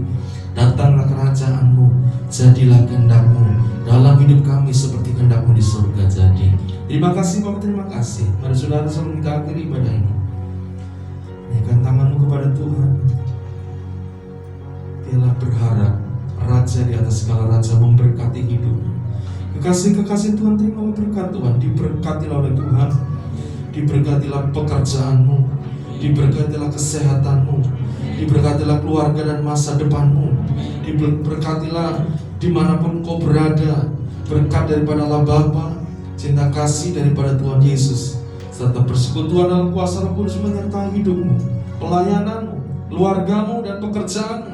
datanglah kerajaan-Mu, jadilah kehendak-Mu dalam hidup kami seperti kehendak-Mu di surga jadi. Terima kasih Bapak, terima kasih. Mari saudara sebelum kita akhiri ibadah ini, naikkan tanganmu kepada Tuhan. Biarlah berharap Raja di atas segala raja memberkati hidupmu. Kekasih-kekasih Tuhan, terima berkat Tuhan. Diberkatilah oleh Tuhan. Diberkatilah pekerjaanmu, diberkatilah kesehatanmu, diberkatilah keluarga dan masa depanmu, diberkatilah dimanapun kau berada. Berkat daripada Allah Bapa, cinta kasih daripada Tuhan Yesus, serta persekutuan dalam kuasa Roh Kudus menyertai hidupmu, pelayananmu, keluargamu dan pekerjaanmu.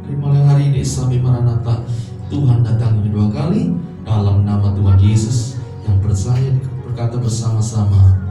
Terimalah hari ini sampai Maranatha. Tuhan datang kedua kali. Dalam nama Tuhan Yesus yang percaya berkata bersama-sama,